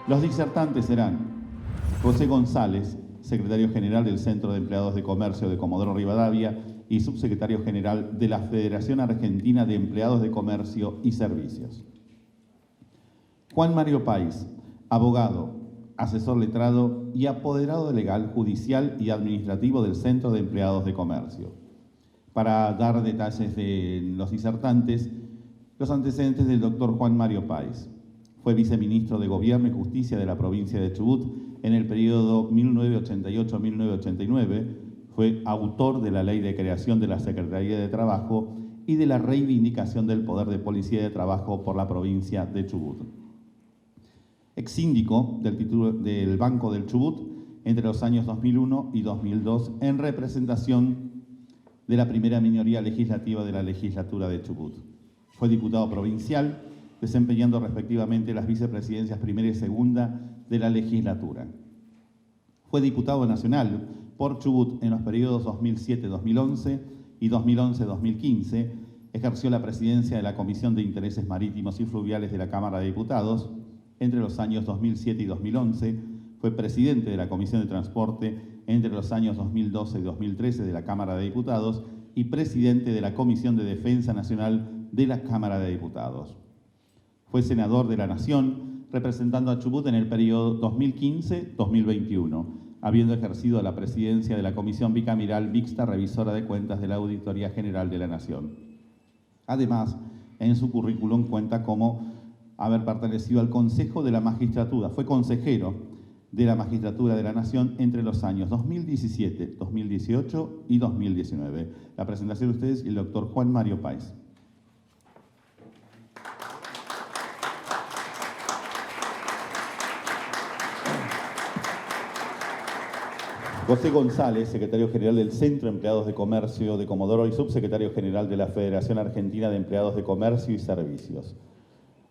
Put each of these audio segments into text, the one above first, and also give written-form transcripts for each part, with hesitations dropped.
Los disertantes serán José González, secretario general del Centro de Empleados de Comercio de Comodoro Rivadavia y subsecretario general de la Federación Argentina de Empleados de Comercio y Servicios. Juan Mario Páez, abogado, asesor letrado y apoderado legal, judicial y administrativo del Centro de Empleados de Comercio. Para dar detalles de los disertantes, los antecedentes del doctor Juan Mario Páez. Fue viceministro de Gobierno y Justicia de la provincia de Chubut en el periodo 1988-1989, fue autor de la Ley de Creación de la Secretaría de Trabajo y de la reivindicación del poder de policía de trabajo por la provincia de Chubut. Ex síndico del Banco del Chubut entre los años 2001 y 2002 en representación de la primera minoría legislativa de la legislatura de Chubut. Fue diputado provincial, desempeñando respectivamente las vicepresidencias primera y segunda de la legislatura. Fue diputado nacional por Chubut en los periodos 2007-2011 y 2011-2015, ejerció la presidencia de la Comisión de Intereses Marítimos y Fluviales de la Cámara de Diputados. Entre los años 2007 y 2011, fue presidente de la Comisión de Transporte entre los años 2012 y 2013 de la Cámara de Diputados y presidente de la Comisión de Defensa Nacional de la Cámara de Diputados. Fue senador de la Nación, representando a Chubut en el periodo 2015-2021, habiendo ejercido la presidencia de la Comisión Bicameral Mixta Revisora de Cuentas de la Auditoría General de la Nación. Además, en su currículum cuenta como haber pertenecido al Consejo de la Magistratura. Fue consejero de la Magistratura de la Nación entre los años 2017, 2018 y 2019. La presentación de ustedes y el doctor Juan Mario Páez. José González, secretario general del Centro de Empleados de Comercio de Comodoro y subsecretario general de la Federación Argentina de Empleados de Comercio y Servicios.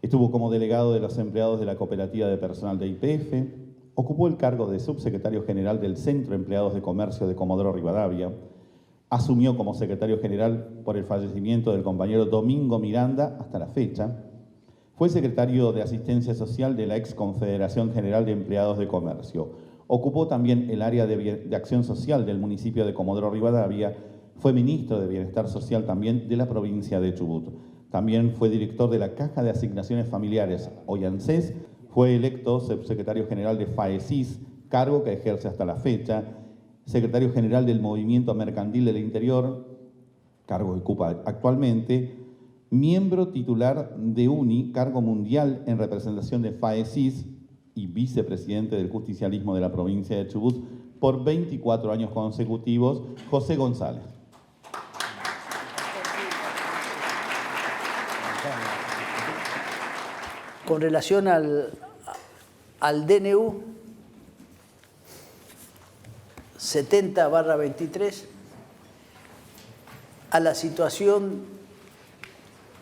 Estuvo como delegado de los empleados de la Cooperativa de Personal de YPF, ocupó el cargo de subsecretario general del Centro de Empleados de Comercio de Comodoro Rivadavia, asumió como secretario general por el fallecimiento del compañero Domingo Miranda hasta la fecha, fue secretario de Asistencia Social de la ex Confederación General de Empleados de Comercio, ocupó también el área de Acción Social del municipio de Comodoro Rivadavia, fue ministro de Bienestar Social también de la provincia de Chubut. También fue director de la Caja de Asignaciones Familiares, hoy ANSES, fue electo subsecretario general de FAESIS, cargo que ejerce hasta la fecha, secretario general del Movimiento Mercantil del Interior, cargo que ocupa actualmente, miembro titular de UNI, cargo mundial en representación de FAESIS, y vicepresidente del Justicialismo de la provincia de Chubut por 24 años consecutivos, José González. Con relación al DNU 70/23, a la situación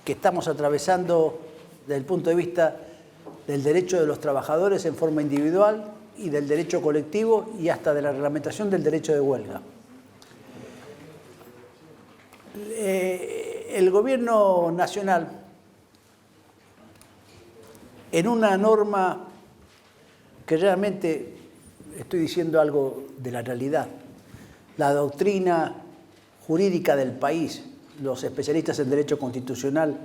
que estamos atravesando desde el punto de vista del derecho de los trabajadores en forma individual y del derecho colectivo y hasta de la reglamentación del derecho de huelga. El gobierno nacional, en una norma que realmente estoy diciendo algo de la realidad, la doctrina jurídica del país, los especialistas en derecho constitucional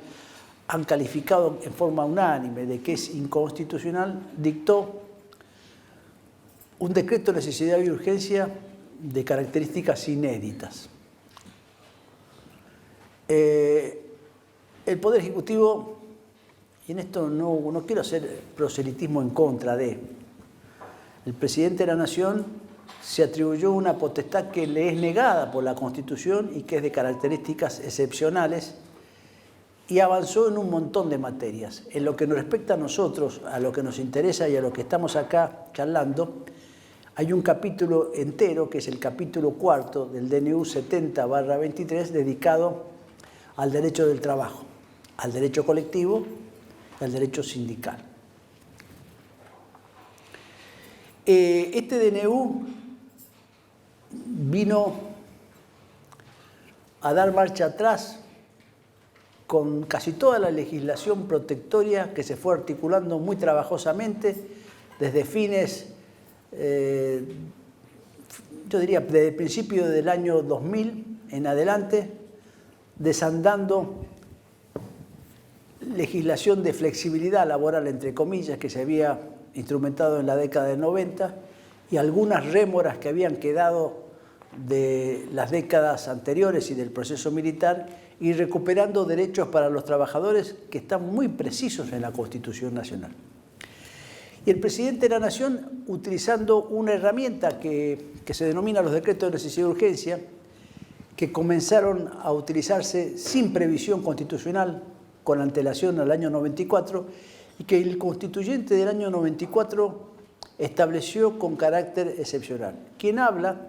han calificado en forma unánime de que es inconstitucional, dictó un decreto de necesidad y urgencia de características inéditas. El Poder Ejecutivo, y en esto no quiero hacer proselitismo en contra de, el presidente de la Nación se atribuyó una potestad que le es negada por la Constitución y que es de características excepcionales, y avanzó en un montón de materias. En lo que nos respecta a nosotros, a lo que nos interesa y a lo que estamos acá charlando, hay un capítulo entero, que es el capítulo 4 del DNU 70/23, dedicado al derecho del trabajo, al derecho colectivo y al derecho sindical. Este DNU vino a dar marcha atrás con casi toda la legislación protectoria que se fue articulando muy trabajosamente desde fines, yo diría, desde el principio del año 2000 en adelante, desandando legislación de flexibilidad laboral, entre comillas, que se había instrumentado en la década del 90 y algunas rémoras que habían quedado de las décadas anteriores y del proceso militar, y recuperando derechos para los trabajadores que están muy precisos en la Constitución Nacional. Y el presidente de la Nación, utilizando una herramienta que se denomina los decretos de necesidad y urgencia, que comenzaron a utilizarse sin previsión constitucional, con antelación al año 94, y que el constituyente del año 94 estableció con carácter excepcional. Quien habla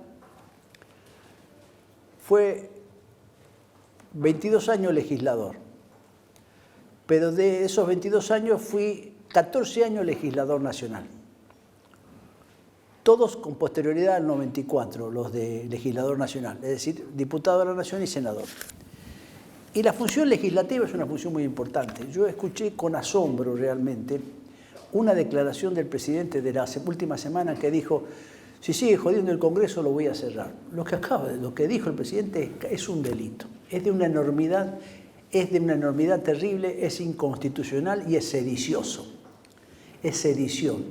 fue 22 años legislador, pero de esos 22 años fui 14 años legislador nacional. Todos con posterioridad al 94, los de legislador nacional, es decir, diputado de la Nación y senador. Y la función legislativa es una función muy importante. Yo escuché con asombro realmente una declaración del presidente de la última semana que dijo: si sigue jodiendo el Congreso lo voy a cerrar. Lo que dijo el presidente es un delito, es de una enormidad terrible, es inconstitucional y es sedicioso. Es sedición.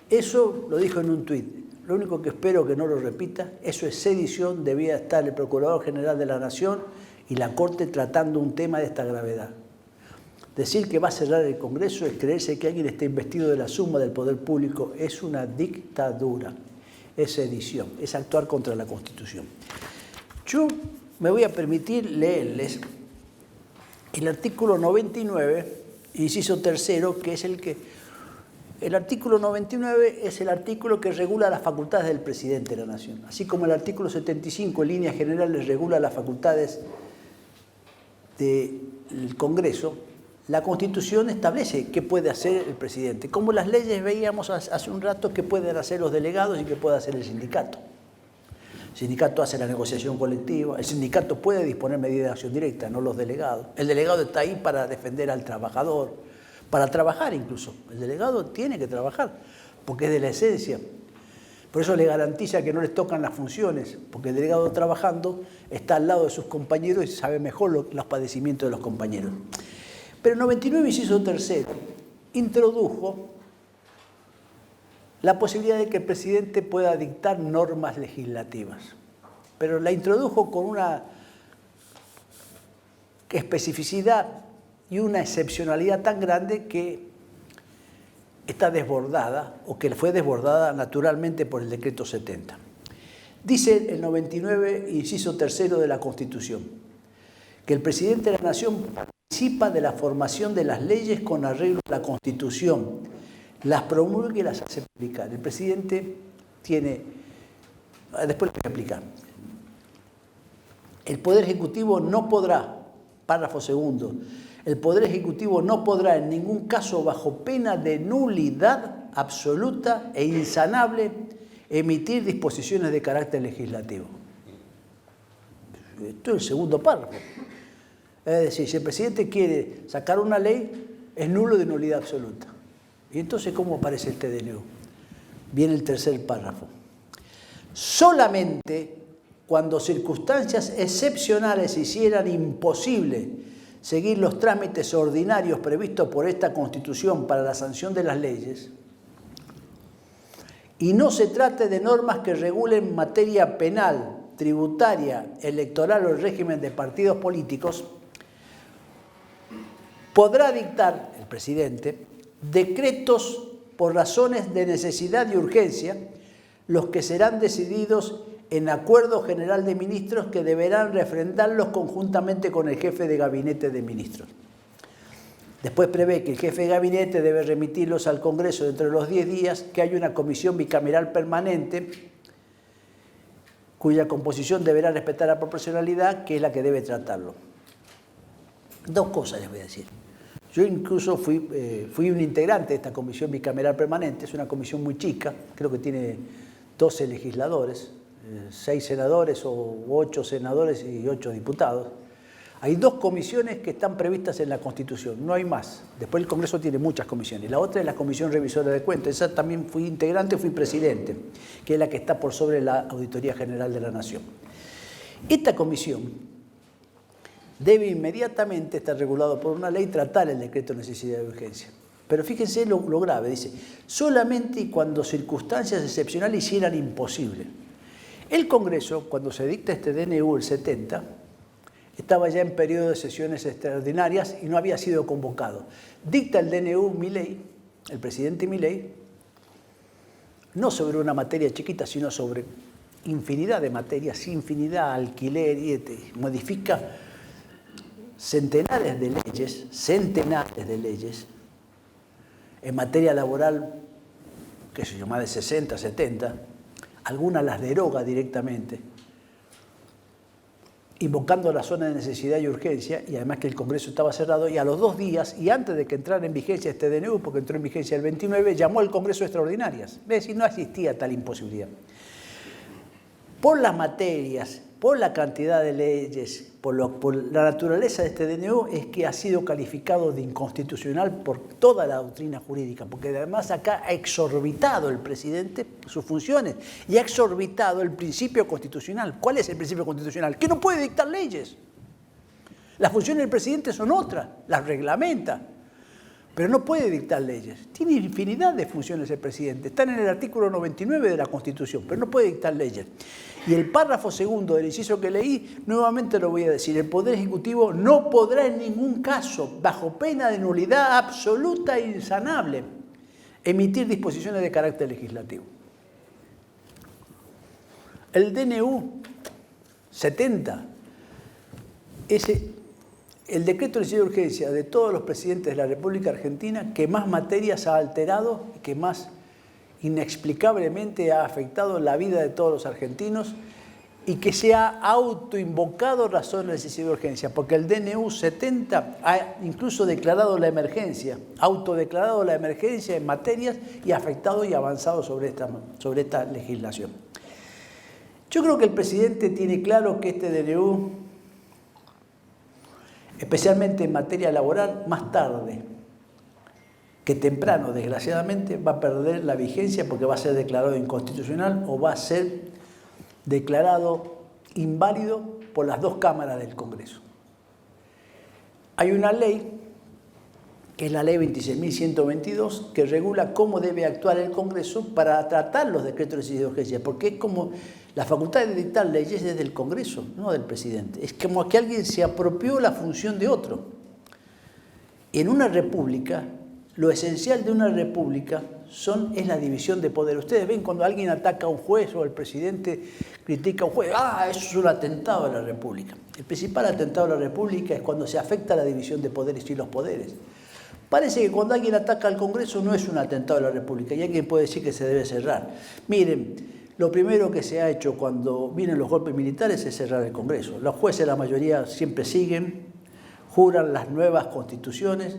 Eso lo dijo en un tuit. Lo único que espero que no lo repita, eso es sedición, debía estar el Procurador General de la Nación y la Corte tratando un tema de esta gravedad. Decir que va a cerrar el Congreso es creerse que alguien está investido de la suma del poder público, es una dictadura, es sedición, es actuar contra la Constitución. Yo me voy a permitir leerles el artículo 99, inciso tercero, que es el artículo 99 es el artículo que regula las facultades del presidente de la Nación, así como el artículo 75 en líneas generales regula las facultades del Congreso. La Constitución establece qué puede hacer el presidente, como las leyes veíamos hace un rato que pueden hacer los delegados y que puede hacer el sindicato. El sindicato hace la negociación colectiva, el sindicato puede disponer medidas de acción directa, no los delegados. El delegado está ahí para defender al trabajador, para trabajar incluso. El delegado tiene que trabajar, porque es de la esencia. Por eso le garantiza que no les tocan las funciones, porque el delegado trabajando está al lado de sus compañeros y sabe mejor los padecimientos de los compañeros. Pero el 99, inciso tercero, introdujo la posibilidad de que el presidente pueda dictar normas legislativas. Pero la introdujo con una especificidad y una excepcionalidad tan grande que está desbordada, o que fue desbordada naturalmente por el decreto 70. Dice el 99, inciso tercero de la Constitución, que el presidente de la Nación participa de la formación de las leyes con arreglo a la Constitución, las promulga y las hace aplicar. El presidente tiene, después lo voy a explicar, el Poder Ejecutivo no podrá, párrafo segundo, el Poder Ejecutivo no podrá en ningún caso, bajo pena de nulidad absoluta e insanable, emitir disposiciones de carácter legislativo. Esto es el segundo párrafo. Es decir, si el presidente quiere sacar una ley, es nulo de nulidad absoluta. ¿Y entonces cómo aparece el TDNU? Viene el tercer párrafo. Solamente cuando circunstancias excepcionales hicieran imposible seguir los trámites ordinarios previstos por esta Constitución para la sanción de las leyes, y no se trate de normas que regulen materia penal, tributaria, electoral o el régimen de partidos políticos, podrá dictar el presidente decretos por razones de necesidad y urgencia, los que serán decididos en acuerdo general de ministros que deberán refrendarlos conjuntamente con el jefe de gabinete de ministros. Después prevé que el jefe de gabinete debe remitirlos al Congreso dentro de los 10 días, que hay una comisión bicameral permanente cuya composición deberá respetar la proporcionalidad, que es la que debe tratarlo. Dos cosas les voy a decir. Yo incluso fui un integrante de esta comisión bicameral permanente, es una comisión muy chica, creo que tiene 12 legisladores, 6 senadores o 8 senadores y 8 diputados. Hay 2 comisiones que están previstas en la Constitución, no hay más. Después el Congreso tiene muchas comisiones. La otra es la Comisión Revisora de Cuentas. Esa también fui integrante, fui presidente, que es la que está por sobre la Auditoría General de la Nación. Esta comisión debe inmediatamente estar regulado por una ley, tratar el decreto de necesidad de urgencia. Pero fíjense lo grave, dice, solamente cuando circunstancias excepcionales hicieran imposible. El Congreso, cuando se dicta este DNU el 70, estaba ya en periodo de sesiones extraordinarias y no había sido convocado. Dicta el DNU Milei, el presidente Milei, no sobre una materia chiquita, sino sobre infinidad de materias, infinidad, alquiler, y modifica centenares de leyes, en materia laboral, qué sé yo, más de 60, 70, algunas las deroga directamente, invocando la zona de necesidad y urgencia, y además que el Congreso estaba cerrado, y a los 2 días, y antes de que entrara en vigencia este DNU, porque entró en vigencia el 29, llamó al Congreso extraordinarias. Es decir, no existía tal imposibilidad. Por las materias, por la cantidad de leyes, por la naturaleza de este DNU, es que ha sido calificado de inconstitucional por toda la doctrina jurídica, porque además acá ha exorbitado el presidente sus funciones y ha exorbitado el principio constitucional. ¿Cuál es el principio constitucional? Que no puede dictar leyes. Las funciones del presidente son otras, las reglamenta, pero no puede dictar leyes. Tiene infinidad de funciones el presidente, están en el artículo 99 de la Constitución, pero no puede dictar leyes. Y el párrafo segundo del inciso que leí, nuevamente lo voy a decir, el Poder Ejecutivo no podrá en ningún caso, bajo pena de nulidad absoluta e insanable, emitir disposiciones de carácter legislativo. El DNU 70, el decreto de necesidad de urgencia de todos los presidentes de la República Argentina que más materias ha alterado y que más inexplicablemente ha afectado la vida de todos los argentinos y que se ha autoinvocado razón de necesidad de urgencia, porque el DNU 70 ha incluso declarado la emergencia, autodeclarado la emergencia en materias y ha afectado y avanzado sobre esta legislación. Yo creo que el presidente tiene claro que este DNU, especialmente en materia laboral, más tarde que temprano, desgraciadamente, va a perder la vigencia porque va a ser declarado inconstitucional o va a ser declarado inválido por las 2 cámaras del Congreso. Hay una ley, que es la ley 26.122, que regula cómo debe actuar el Congreso para tratar los decretos de necesidad de urgencia, porque es como la facultad de dictar leyes es del Congreso, no del presidente. Es como que alguien se apropió la función de otro. En una república, lo esencial de una república es la división de poder. Ustedes ven cuando alguien ataca a un juez o el presidente critica a un juez, eso es un atentado a la república. El principal atentado a la república es cuando se afecta la división de poderes y los poderes. Parece que cuando alguien ataca al Congreso no es un atentado a la república y alguien puede decir que se debe cerrar. Miren, lo primero que se ha hecho cuando vienen los golpes militares es cerrar el Congreso. Los jueces, la mayoría, siempre siguen, juran las nuevas constituciones,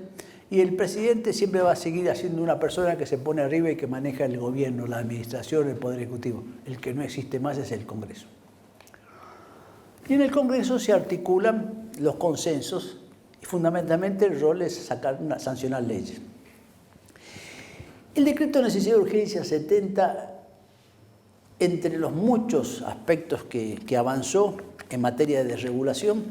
y el presidente siempre va a seguir siendo una persona que se pone arriba y que maneja el gobierno, la administración, el Poder Ejecutivo. El que no existe más es el Congreso. Y en el Congreso se articulan los consensos y fundamentalmente el rol es sancionar leyes. El decreto de necesidad de urgencia 70, entre los muchos aspectos que avanzó en materia de desregulación,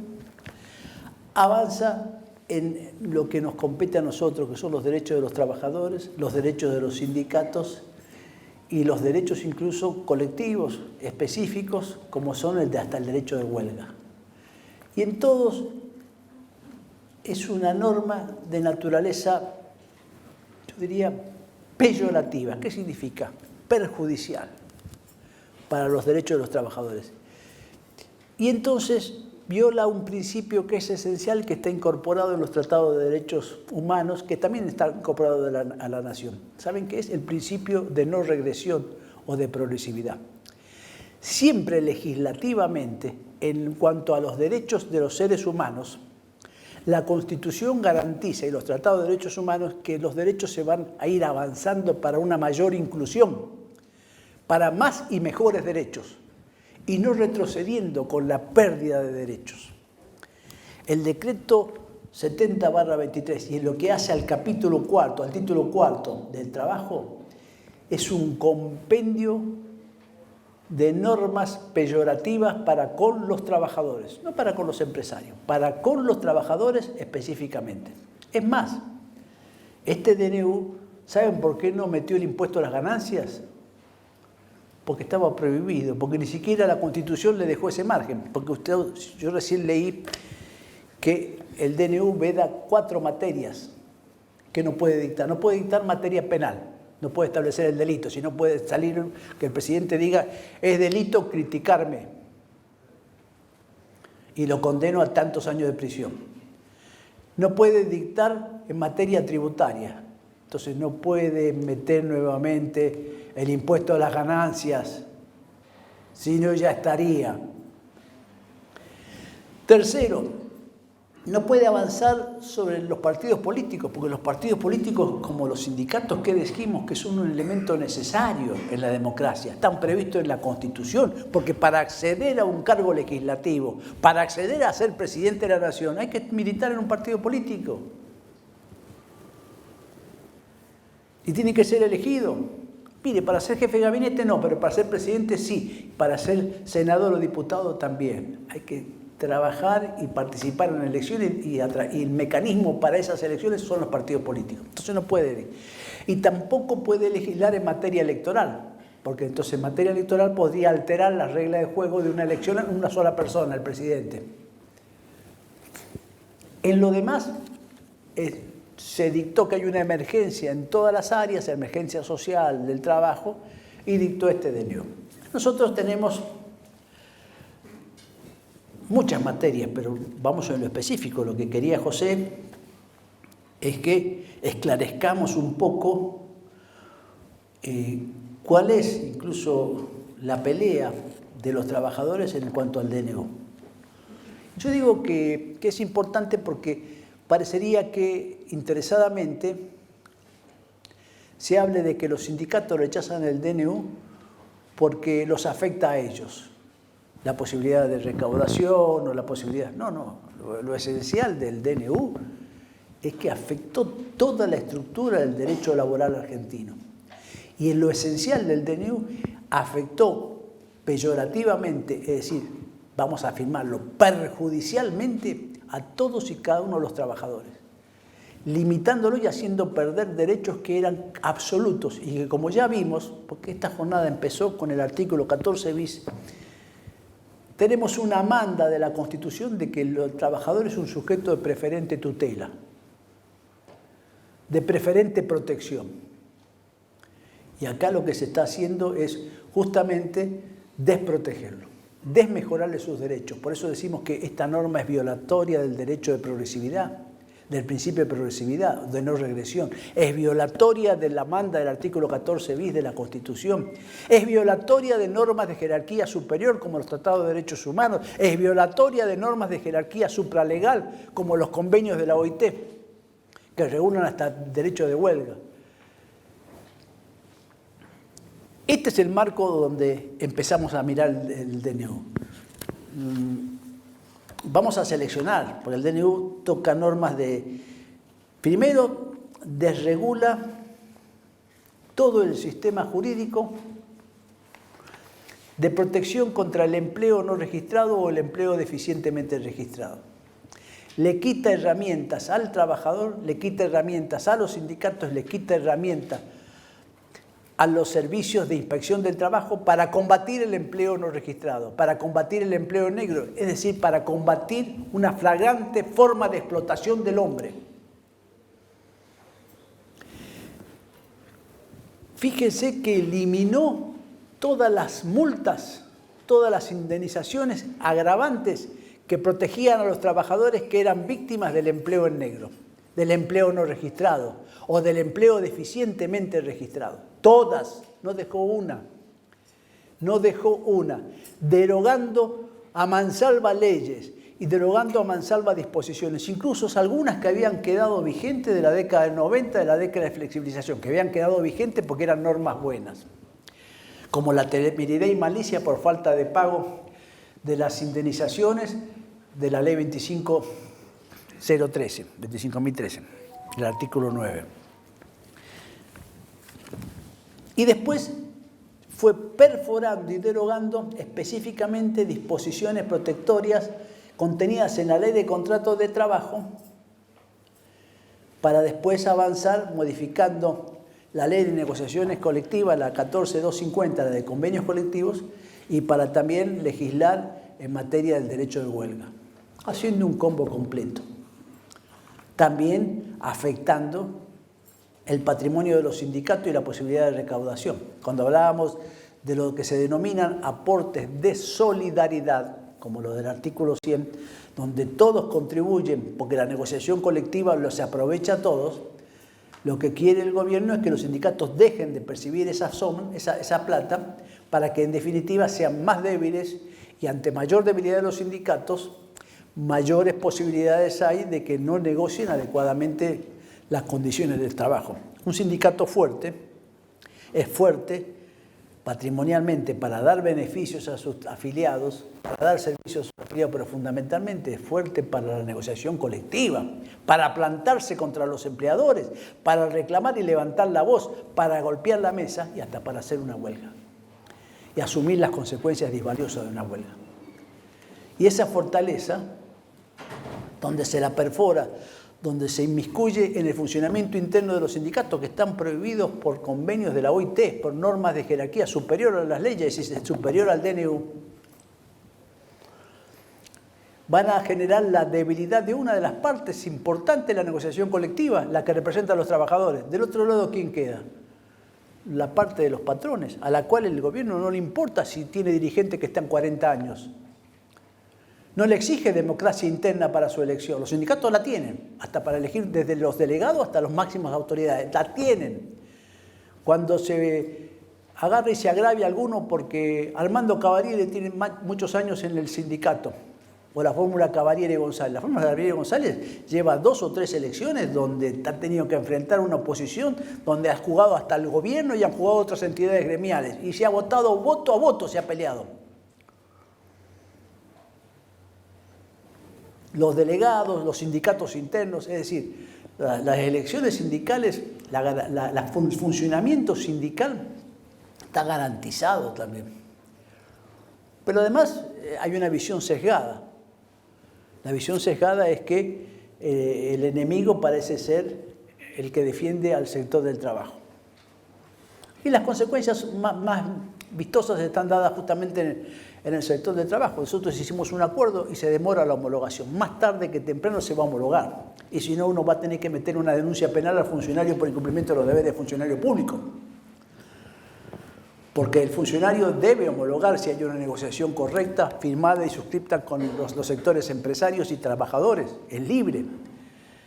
avanza en lo que nos compete a nosotros, que son los derechos de los trabajadores, los derechos de los sindicatos y los derechos incluso colectivos específicos, como son hasta el derecho de huelga. Y en todos es una norma de naturaleza, yo diría, peyorativa. ¿Qué significa? Perjudicial para los derechos de los trabajadores. Y entonces viola un principio que es esencial, que está incorporado en los tratados de derechos humanos, que también está incorporado a la nación. ¿Saben qué es? El principio de no regresión o de progresividad. Siempre legislativamente, en cuanto a los derechos de los seres humanos, la Constitución garantiza, y los tratados de derechos humanos, que los derechos se van a ir avanzando para una mayor inclusión, para más y mejores derechos, y no retrocediendo con la pérdida de derechos. El decreto 70/23 y en lo que hace al capítulo cuarto, al título cuarto del trabajo, es un compendio de normas peyorativas para con los trabajadores, no para con los empresarios, para con los trabajadores específicamente. Es más, este DNU, ¿saben por qué no metió el impuesto a las ganancias? Porque estaba prohibido, porque ni siquiera la Constitución le dejó ese margen, porque yo recién leí que el DNU veda 4 materias que no puede dictar. No puede dictar materia penal, no puede establecer el delito, sino puede salir que el presidente diga es delito criticarme y lo condeno a tantos años de prisión. No puede dictar en materia tributaria, entonces no puede meter nuevamente el impuesto a las ganancias, si no ya estaría. Tercero, no puede avanzar sobre los partidos políticos, porque los partidos políticos, como los sindicatos que dijimos, que son un elemento necesario en la democracia, están previstos en la Constitución, porque para acceder a un cargo legislativo, para acceder a ser presidente de la nación, hay que militar en un partido político. Y tiene que ser elegido. Mire, para ser jefe de gabinete no, pero para ser presidente sí, para ser senador o diputado también. Hay que trabajar y participar en elecciones y el mecanismo para esas elecciones son los partidos políticos. Entonces no puede. Y tampoco puede legislar en materia electoral, porque entonces en materia electoral podría alterar las reglas de juego de una elección en una sola persona, el presidente. En lo demás, se dictó que hay una emergencia en todas las áreas, emergencia social, del trabajo, y dictó este DNU. Nosotros tenemos muchas materias, pero vamos en lo específico. Lo que quería José es que esclarezcamos un poco cuál es incluso la pelea de los trabajadores en cuanto al DNU. Yo digo que es importante porque parecería que interesadamente se hable de que los sindicatos rechazan el DNU porque los afecta a ellos. La posibilidad de recaudación o la posibilidad... No, lo esencial del DNU es que afectó toda la estructura del derecho laboral argentino. Y en lo esencial del DNU afectó peyorativamente, es decir, vamos a afirmarlo, perjudicialmente a todos y cada uno de los trabajadores, limitándolo y haciendo perder derechos que eran absolutos y que, como ya vimos, porque esta jornada empezó con el artículo 14 bis, tenemos una manda de la Constitución de que el trabajador es un sujeto de preferente tutela, de preferente protección. Y acá lo que se está haciendo es justamente desprotegerlo, desmejorarle sus derechos. Por eso decimos que esta norma es violatoria del derecho de progresividad, del principio de progresividad, de no regresión. Es violatoria de la manda del artículo 14 bis de la Constitución. Es violatoria de normas de jerarquía superior como los tratados de derechos humanos. Es violatoria de normas de jerarquía supralegal como los convenios de la OIT, que regulan hasta derecho de huelga. Este es el marco donde empezamos a mirar el DNU. Vamos a seleccionar, porque el DNU toca normas de... Primero, desregula todo el sistema jurídico de protección contra el empleo no registrado o el empleo deficientemente registrado. Le quita herramientas al trabajador, le quita herramientas a los sindicatos, le quita herramientas a los servicios de inspección del trabajo para combatir el empleo no registrado, para combatir el empleo negro, es decir, para combatir una flagrante forma de explotación del hombre. Fíjense que eliminó todas las multas, todas las indemnizaciones agravantes que protegían a los trabajadores que eran víctimas del empleo en negro, del empleo no registrado o del empleo deficientemente registrado. Todas, no dejó una, derogando a mansalva leyes y derogando a mansalva disposiciones, incluso algunas que habían quedado vigentes de la década del 90, de la década de flexibilización, que habían quedado vigentes porque eran normas buenas, como la temeridad y malicia por falta de pago de las indemnizaciones de la ley 25 013, 25.013, el artículo 9. Y después fue perforando y derogando específicamente disposiciones protectorias contenidas en la Ley de Contratos de Trabajo, para después avanzar modificando la Ley de Negociaciones Colectivas, la 14250, la de convenios colectivos, y para también legislar en materia del derecho de huelga, haciendo un combo completo. También afectando el patrimonio de los sindicatos y la posibilidad de recaudación. Cuando hablábamos de lo que se denominan aportes de solidaridad, como lo del artículo 100, donde todos contribuyen, porque la negociación colectiva se aprovecha a todos, lo que quiere el gobierno es que los sindicatos dejen de percibir esa plata, para que en definitiva sean más débiles, y ante mayor debilidad de los sindicatos, mayores posibilidades hay de que no negocien adecuadamente las condiciones del trabajo. Un sindicato fuerte es fuerte patrimonialmente para dar beneficios a sus afiliados, para dar servicios a sus afiliados, pero fundamentalmente es fuerte para la negociación colectiva, para plantarse contra los empleadores, para reclamar y levantar la voz, para golpear la mesa y hasta para hacer una huelga y asumir las consecuencias disvaliosas de una huelga. Y esa fortaleza, donde se la perfora, donde se inmiscuye en el funcionamiento interno de los sindicatos, que están prohibidos por convenios de la OIT, por normas de jerarquía superior a las leyes y superior al DNU, van a generar la debilidad de una de las partes importantes de la negociación colectiva, la que representa a los trabajadores. Del otro lado, ¿quién queda? La parte de los patrones, a la cual el gobierno no le importa si tiene dirigentes que están 40 años. No le exige democracia interna para su elección. Los sindicatos la tienen, hasta para elegir desde los delegados hasta las máximas autoridades. La tienen. Cuando se agarra y se agravia alguno porque Armando Cavaliere tiene muchos años en el sindicato, o la fórmula Cavaliere-González. La fórmula Cavaliere-González lleva 2 o 3 elecciones donde ha tenido que enfrentar una oposición, donde ha jugado hasta el gobierno y han jugado otras entidades gremiales. Y se ha votado voto a voto, se ha peleado. Los delegados, los sindicatos internos, es decir, las elecciones sindicales, el funcionamiento sindical está garantizado también. Pero además hay una visión sesgada. La visión sesgada es que el enemigo parece ser el que defiende al sector del trabajo. Y las consecuencias más vistosas están dadas justamente en el sector del trabajo. Nosotros hicimos un acuerdo y se demora la homologación. Más tarde que temprano se va a homologar. Y si no, uno va a tener que meter una denuncia penal al funcionario por incumplimiento de los deberes de funcionario público. Porque el funcionario debe homologar si hay una negociación correcta, firmada y suscripta con los sectores empresarios y trabajadores. Es libre.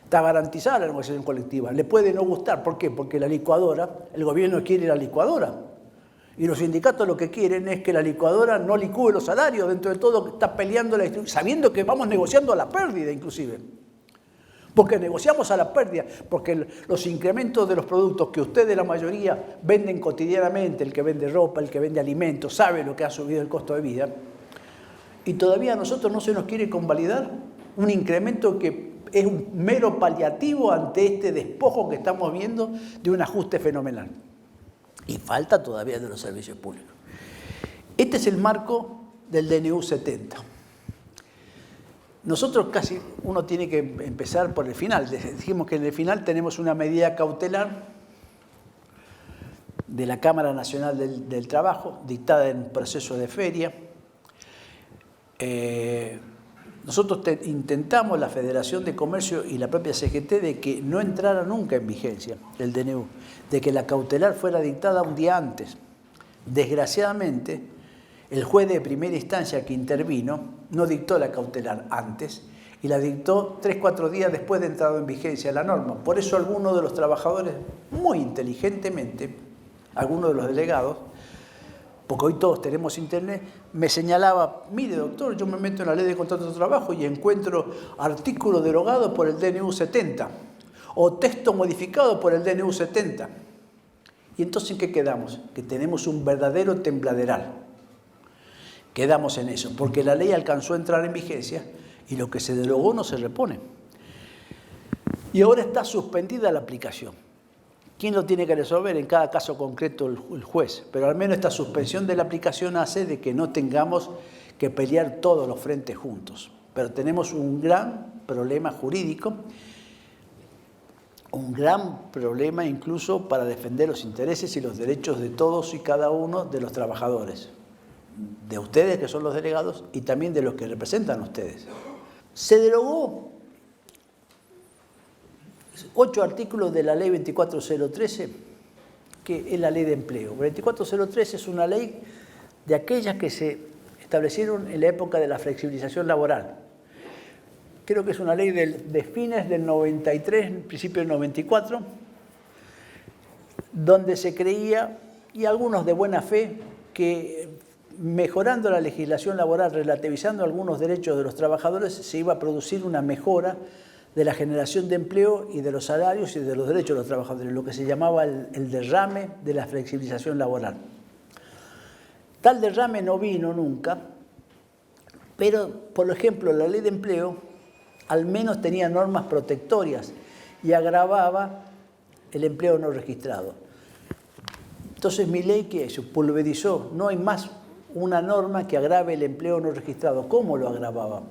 Está garantizada la negociación colectiva. Le puede no gustar. ¿Por qué? Porque la licuadora, el gobierno quiere la licuadora. Y los sindicatos lo que quieren es que la licuadora no licúe los salarios, dentro de todo que está peleando la distribución, sabiendo que vamos negociando a la pérdida inclusive. Porque negociamos a la pérdida, porque los incrementos de los productos que ustedes, la mayoría, venden cotidianamente, el que vende ropa, el que vende alimentos, sabe lo que ha subido el costo de vida, y todavía a nosotros no se nos quiere convalidar un incremento que es un mero paliativo ante este despojo que estamos viendo de un ajuste fenomenal. Y falta todavía de los servicios públicos. Este es el marco del DNU 70. Nosotros casi, uno tiene que empezar por el final. Dijimos que en el final tenemos una medida cautelar de la Cámara Nacional del Trabajo, dictada en proceso de feria. Nosotros intentamos, la Federación de Comercio y la propia CGT, de que no entrara nunca en vigencia el DNU, de que la cautelar fuera dictada un día antes. Desgraciadamente, el juez de primera instancia que intervino no dictó la cautelar antes y la dictó 3 o 4 días después de entrada en vigencia la norma. Por eso algunos de los trabajadores, muy inteligentemente, algunos de los delegados, porque hoy todos tenemos internet, me señalaba: mire doctor, yo me meto en la ley de contrato de trabajo y encuentro artículo derogado por el DNU 70 o texto modificado por el DNU 70. ¿Y entonces en qué quedamos? Que tenemos un verdadero tembladeral. Quedamos en eso, porque la ley alcanzó a entrar en vigencia y lo que se derogó no se repone. Y ahora está suspendida la aplicación. ¿Quién lo tiene que resolver? En cada caso concreto el juez. Pero al menos esta suspensión de la aplicación hace de que no tengamos que pelear todos los frentes juntos. Pero tenemos un gran problema jurídico, un gran problema incluso para defender los intereses y los derechos de todos y cada uno de los trabajadores, de ustedes que son los delegados y también de los que representan a ustedes. Se derogó 8 artículos de la ley 24013, que es la ley de empleo. 24013 es una ley de aquellas que se establecieron en la época de la flexibilización laboral. Creo que es una ley de fines del 93, principio del 94, donde se creía, y algunos de buena fe, que mejorando la legislación laboral, relativizando algunos derechos de los trabajadores, se iba a producir una mejora de la generación de empleo y de los salarios y de los derechos de los trabajadores, lo que se llamaba el derrame de la flexibilización laboral. Tal derrame no vino nunca, pero, por ejemplo, la ley de empleo al menos tenía normas protectorias y agravaba el empleo no registrado. Entonces mi ley, ¿qué hizo? Pulverizó. No hay más una norma que agrave el empleo no registrado. ¿Cómo lo agravaba?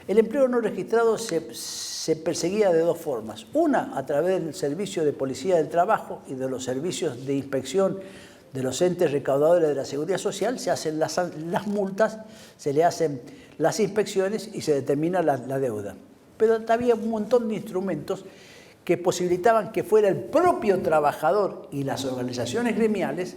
El empleo no registrado se perseguía de dos formas. Una, a través del servicio de policía del trabajo y de los servicios de inspección de los entes recaudadores de la Seguridad Social, se hacen las multas, se le hacen las inspecciones y se determina la deuda. Pero había un montón de instrumentos que posibilitaban que fuera el propio trabajador y las organizaciones gremiales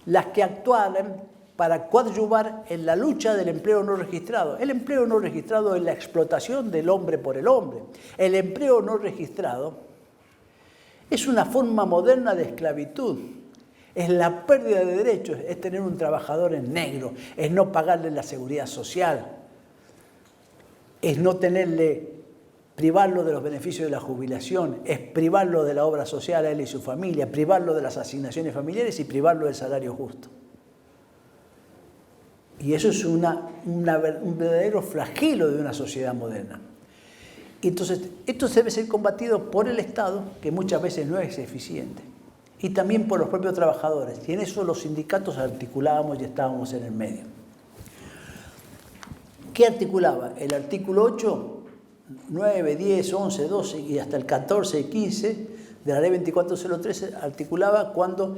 las que actuaran para coadyuvar en la lucha del empleo no registrado. El empleo no registrado es la explotación del hombre por el hombre. El empleo no registrado es una forma moderna de esclavitud. Es la pérdida de derechos, es tener un trabajador en negro, es no pagarle la seguridad social, es no privarlo de los beneficios de la jubilación, es privarlo de la obra social a él y su familia, privarlo de las asignaciones familiares y privarlo del salario justo. Y eso es un verdadero flagelo de una sociedad moderna. Y entonces, esto debe ser combatido por el Estado, que muchas veces no es eficiente, y también por los propios trabajadores. Y en eso los sindicatos articulábamos y estábamos en el medio. ¿Qué articulaba? El artículo 8, 9, 10, 11, 12 y hasta el 14 y 15 de la ley 24013 articulaba cuando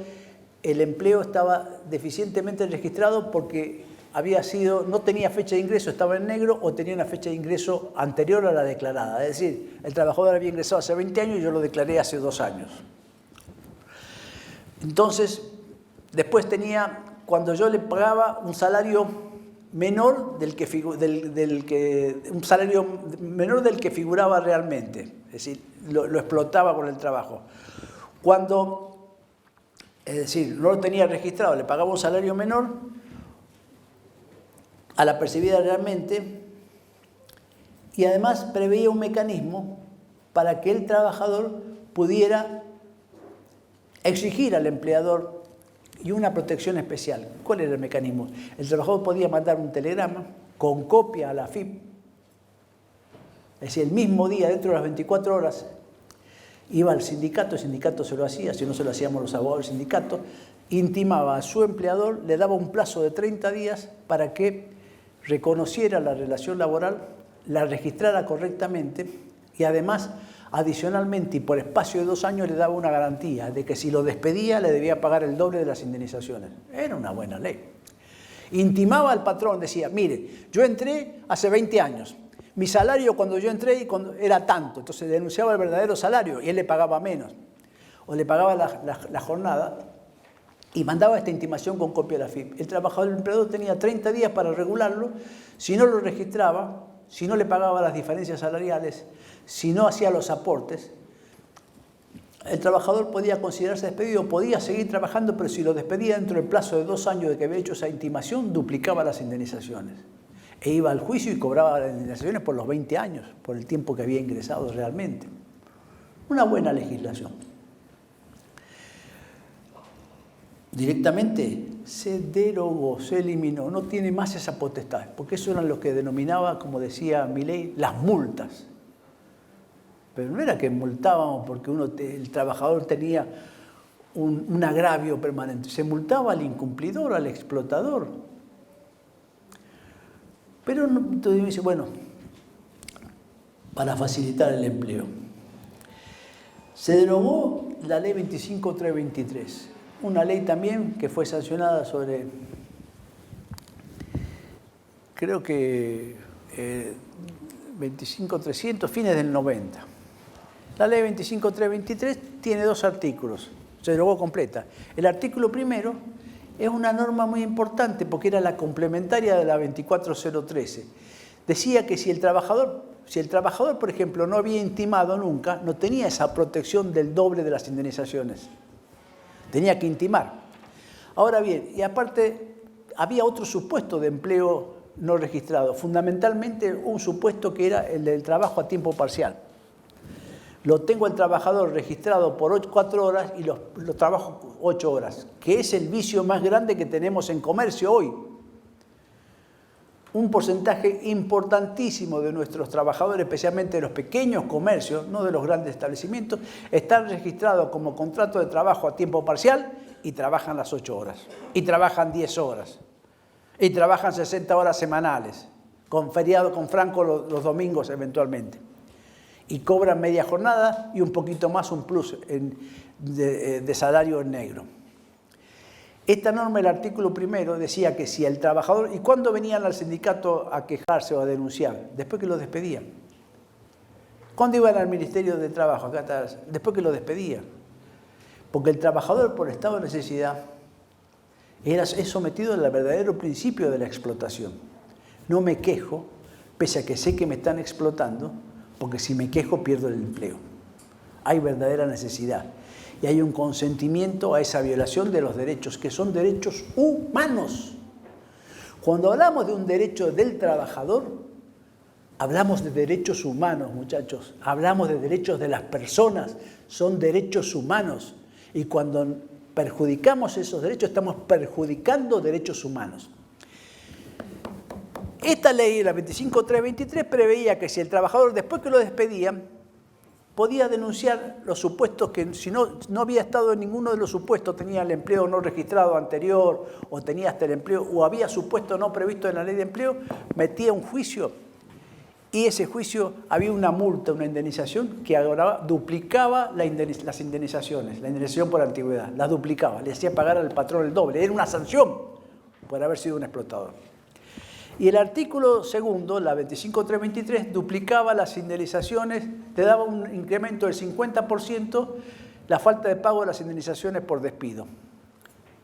el empleo estaba deficientemente registrado porque no tenía fecha de ingreso, estaba en negro o tenía una fecha de ingreso anterior a la declarada. Es decir, el trabajador había ingresado hace 20 años y yo lo declaré hace 2 años. Entonces, después cuando yo le pagaba un salario menor del que figuraba realmente, es decir, lo explotaba con el trabajo. Es decir, no lo tenía registrado, le pagaba un salario menor a la percibida realmente y además preveía un mecanismo para que el trabajador pudiera exigir al empleador y una protección especial. ¿Cuál era el mecanismo? El trabajador podía mandar un telegrama con copia a la AFIP, es decir, el mismo día, dentro de las 24 horas, iba al sindicato, el sindicato se lo hacía, si no se lo hacíamos los abogados del sindicato, intimaba a su empleador, le daba un plazo de 30 días para que reconociera la relación laboral, la registrara correctamente y además, adicionalmente y por espacio de 2 años le daba una garantía de que si lo despedía le debía pagar el doble de las indemnizaciones. Era una buena ley. Intimaba al patrón, decía, mire, yo entré hace 20 años, mi salario cuando yo entré era tanto, entonces denunciaba el verdadero salario y él le pagaba menos, o le pagaba la jornada y mandaba esta intimación con copia de la AFIP. El trabajador, el empleador tenía 30 días para regularlo, si no lo registraba, si no le pagaba las diferencias salariales, si no hacía los aportes, el trabajador podía considerarse despedido, podía seguir trabajando, pero si lo despedía dentro del plazo de 2 años de que había hecho esa intimación, duplicaba las indemnizaciones. E iba al juicio y cobraba las indemnizaciones por los 20 años, por el tiempo que había ingresado realmente. Una buena legislación. Directamente se derogó, se eliminó, no tiene más esa potestad, porque eso eran lo que denominaba, como decía Milei, las multas. Pero no era que multábamos porque el trabajador tenía un agravio permanente. Se multaba al incumplidor, al explotador. Pero entonces dice, bueno, para facilitar el empleo. Se derogó la ley 25.323, una ley también que fue sancionada sobre, creo que 25.300, fines del 90. La ley 25.323 tiene 2 artículos, se derogó completa. El artículo primero es una norma muy importante porque era la complementaria de la 24.013. Decía que si el trabajador, por ejemplo, no había intimado nunca, no tenía esa protección del doble de las indemnizaciones. Tenía que intimar. Ahora bien, y aparte, había otro supuesto de empleo no registrado, fundamentalmente un supuesto que era el del trabajo a tiempo parcial. Lo tengo el trabajador registrado por 4 horas y lo trabajo 8 horas, que es el vicio más grande que tenemos en comercio hoy. Un porcentaje importantísimo de nuestros trabajadores, especialmente de los pequeños comercios, no de los grandes establecimientos, están registrados como contrato de trabajo a tiempo parcial y trabajan las 8 horas, y trabajan 10 horas, y trabajan 60 horas semanales, con feriado, con franco los domingos eventualmente. Y cobran media jornada y un poquito más, un plus de salario en negro. Esta norma, el artículo primero, decía que si el trabajador... ¿Y cuándo venían al sindicato a quejarse o a denunciar? Después que lo despedían. ¿Cuándo iban al Ministerio de Trabajo? Acá está, después que lo despedían. Porque el trabajador, por estado de necesidad, es sometido al verdadero principio de la explotación. No me quejo, pese a que sé que me están explotando, porque si me quejo pierdo el empleo. Hay verdadera necesidad. Y hay un consentimiento a esa violación de los derechos, que son derechos humanos. Cuando hablamos de un derecho del trabajador, hablamos de derechos humanos, muchachos. Hablamos de derechos de las personas, son derechos humanos. Y cuando perjudicamos esos derechos, estamos perjudicando derechos humanos. Esta ley, la 25.323, preveía que si el trabajador, después que lo despedían, podía denunciar los supuestos que, si no había estado en ninguno de los supuestos, tenía el empleo no registrado anterior, o tenía hasta el empleo, o había supuesto no previsto en la ley de empleo, metía un juicio, y ese juicio había una multa, una indemnización, que ahora duplicaba las indemnizaciones, la indemnización por antigüedad, las duplicaba, le hacía pagar al patrón el doble, era una sanción por haber sido un explotador. Y el artículo segundo, la 25.323, duplicaba las indemnizaciones, te daba un incremento del 50% la falta de pago de las indemnizaciones por despido.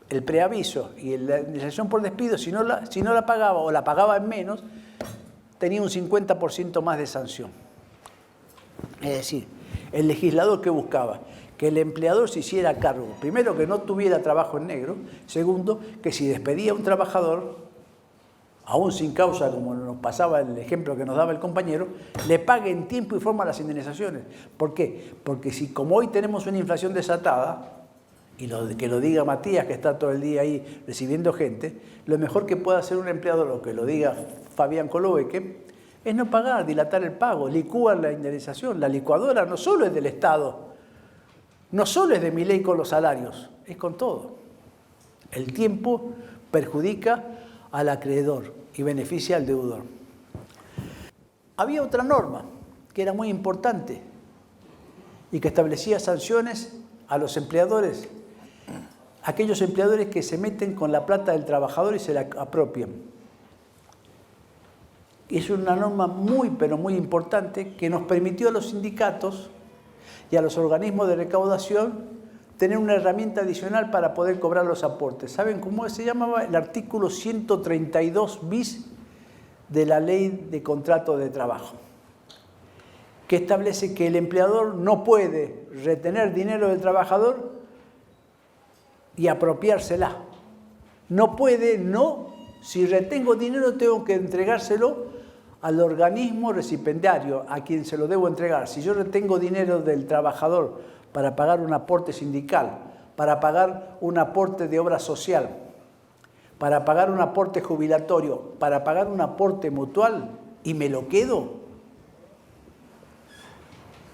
El preaviso y la indemnización por despido, si no la pagaba o la pagaba en menos, tenía un 50% más de sanción. Es decir, el legislador que buscaba que el empleador se hiciera cargo, primero que no tuviera trabajo en negro, segundo que si despedía a un trabajador, aún sin causa, como nos pasaba el ejemplo que nos daba el compañero, le pague en tiempo y forma las indemnizaciones. ¿Por qué? Porque si como hoy tenemos una inflación desatada, y que lo diga Matías, que está todo el día ahí recibiendo gente, lo mejor que puede hacer un empleador, o que lo diga Fabián Colobeque, es no pagar, dilatar el pago, licuar la indemnización. La licuadora no solo es del Estado, no solo es de mi ley con los salarios, es con todo. El tiempo perjudica al acreedor y beneficia al deudor. Había otra norma que era muy importante y que establecía sanciones a los empleadores, aquellos empleadores que se meten con la plata del trabajador y se la apropian. Es una norma muy, pero muy importante que nos permitió a los sindicatos y a los organismos de recaudación tener una herramienta adicional para poder cobrar los aportes. ¿Saben cómo se llamaba? El artículo 132 bis de la Ley de Contrato de Trabajo, que establece que el empleador no puede retener dinero del trabajador y apropiársela. No puede, no. Si retengo dinero tengo que entregárselo al organismo recipiendario, a quien se lo debo entregar. Si yo retengo dinero del trabajador para pagar un aporte sindical, para pagar un aporte de obra social, para pagar un aporte jubilatorio, para pagar un aporte mutual, y me lo quedo,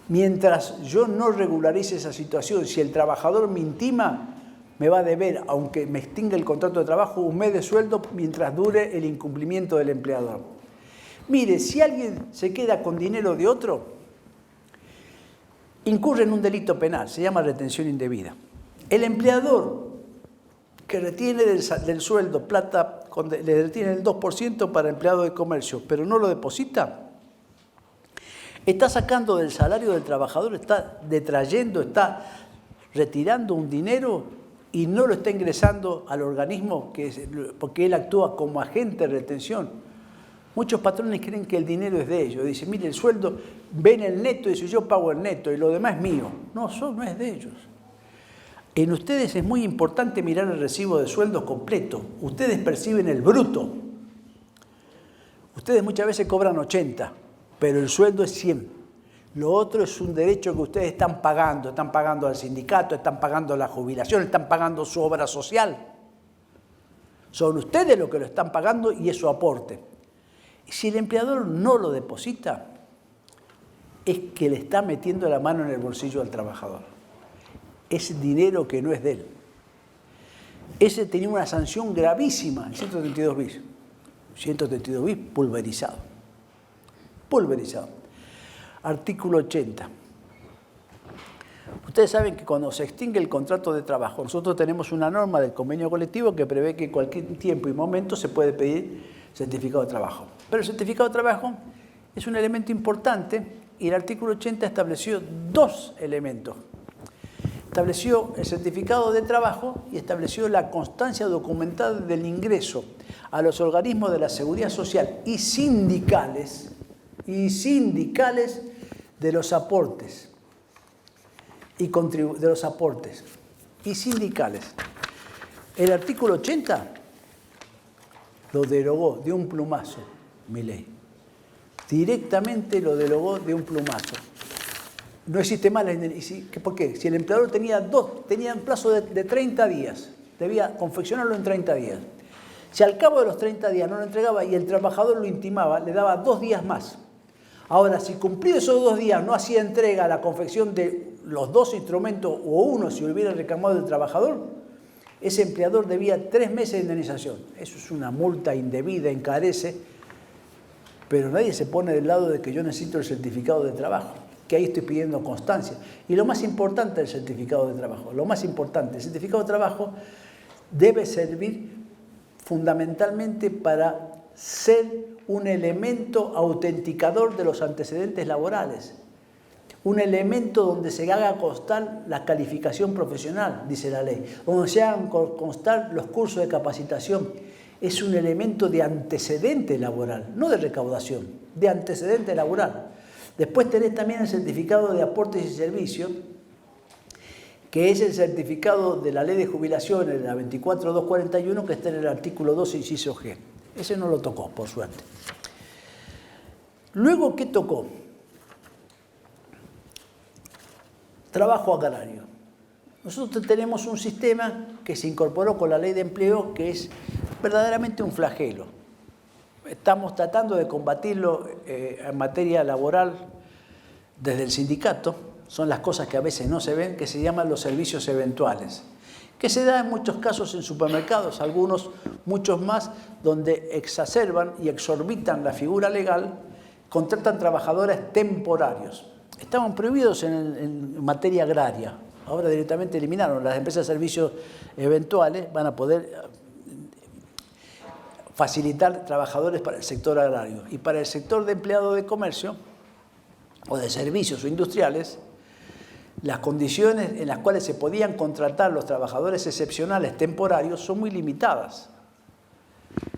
Mientras yo no regularice esa situación, si el trabajador me intima, me va a deber, aunque me extinga el contrato de trabajo, un mes de sueldo mientras dure el incumplimiento del empleador. Mire, si alguien se queda con dinero de otro, incurre en un delito penal, se llama retención indebida. El empleador que retiene del sueldo plata, le retiene el 2% para empleado de comercio, pero no lo deposita, está sacando del salario del trabajador, está detrayendo, está retirando un dinero y no lo está ingresando al organismo porque él actúa como agente de retención. Muchos patrones creen que el dinero es de ellos. Dicen, mire, el sueldo, ven el neto y dice, yo pago el neto y lo demás es mío. No, no es de ellos. En ustedes es muy importante mirar el recibo de sueldo completo. Ustedes perciben el bruto. Ustedes muchas veces cobran 80, pero el sueldo es 100. Lo otro es un derecho que ustedes están pagando al sindicato, están pagando la jubilación, están pagando su obra social. Son ustedes los que lo están pagando y es su aporte. Y si el empleador no lo deposita, es que le está metiendo la mano en el bolsillo al trabajador. Es dinero que no es de él. Ese tenía una sanción gravísima, el 132 bis. 132 bis pulverizado. Pulverizado. Artículo 80. Ustedes saben que cuando se extingue el contrato de trabajo, nosotros tenemos una norma del convenio colectivo que prevé que en cualquier tiempo y momento se puede pedir certificado de trabajo. Pero el certificado de trabajo es un elemento importante y el artículo 80 estableció dos elementos. Estableció el certificado de trabajo y estableció la constancia documentada del ingreso a los organismos de la seguridad social y sindicales de los aportes y sindicales. El artículo 80 lo derogó de un plumazo, mi ley. Directamente lo derogó de un plumazo. No existe más la indemnización. ¿Por qué? Si el empleador tenía un plazo de 30 días, debía confeccionarlo en 30 días. Si al cabo de los 30 días no lo entregaba y el trabajador lo intimaba, le daba 2 días más. Ahora, si cumplido esos 2 días no hacía entrega a la confección de los 2 instrumentos o uno si lo hubiera reclamado el trabajador, ese empleador debía 3 meses de indemnización. Eso es una multa indebida, encarece, pero nadie se pone del lado de que yo necesito el certificado de trabajo, que ahí estoy pidiendo constancia. Y lo más importante del certificado de trabajo, el certificado de trabajo debe servir fundamentalmente para ser un elemento autenticador de los antecedentes laborales, un elemento donde se haga constar la calificación profesional, dice la ley, donde se hagan constar los cursos de capacitación. Es un elemento de antecedente laboral, no de recaudación, de antecedente laboral. Después tenés también el certificado de aportes y servicios, que es el certificado de la ley de jubilaciones, la 24241, que está en el artículo 12, inciso G. Ese no lo tocó, por suerte. Luego, ¿qué tocó? Trabajo agrario. Nosotros tenemos un sistema que se incorporó con la ley de empleo que es verdaderamente un flagelo. Estamos tratando de combatirlo en materia laboral desde el sindicato. Son las cosas que a veces no se ven, que se llaman los servicios eventuales, que se da en muchos casos en supermercados, algunos, muchos más, donde exacerban y exorbitan la figura legal, contratan trabajadores temporarios. Estaban prohibidos en materia agraria, ahora directamente eliminaron. Las empresas de servicios eventuales van a poder facilitar trabajadores para el sector agrario. Y para el sector de empleados de comercio o de servicios o industriales, las condiciones en las cuales se podían contratar los trabajadores excepcionales temporarios son muy limitadas.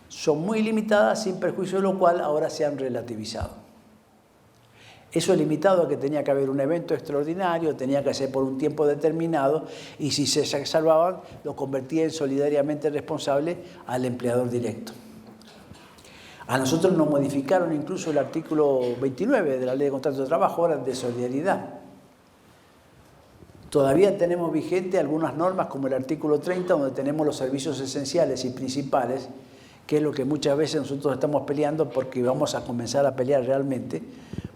Son muy limitadas, sin perjuicio de lo cual ahora se han relativizado. Eso es limitado a que tenía que haber un evento extraordinario, tenía que ser por un tiempo determinado, y si se salvaban, lo convertía en solidariamente responsable al empleador directo. A nosotros nos modificaron incluso el artículo 29 de la Ley de Contratos de Trabajo, ahora de solidaridad. Todavía tenemos vigente algunas normas como el artículo 30, donde tenemos los servicios esenciales y principales, que es lo que muchas veces nosotros estamos peleando, porque vamos a comenzar a pelear realmente,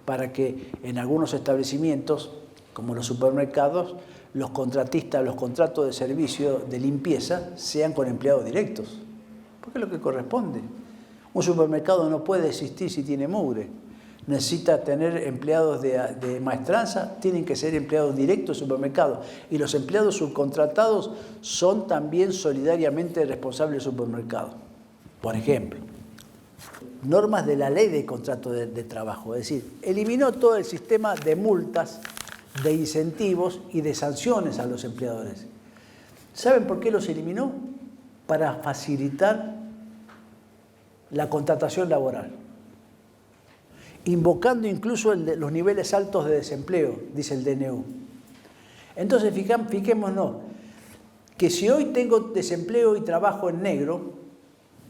para que en algunos establecimientos, como los supermercados, los contratistas, los contratos de servicio de limpieza sean con empleados directos, porque es lo que corresponde. Un supermercado no puede existir si tiene mugre. Necesita tener empleados de maestranza, tienen que ser empleados directos del supermercado. Y los empleados subcontratados son también solidariamente responsables del supermercado. Por ejemplo, normas de la ley de contrato de trabajo, es decir, eliminó todo el sistema de multas, de incentivos y de sanciones a los empleadores. ¿Saben por qué los eliminó? Para facilitar la contratación laboral, invocando incluso los niveles altos de desempleo, dice el DNU. Entonces, fijémonos que si hoy tengo desempleo y trabajo en negro,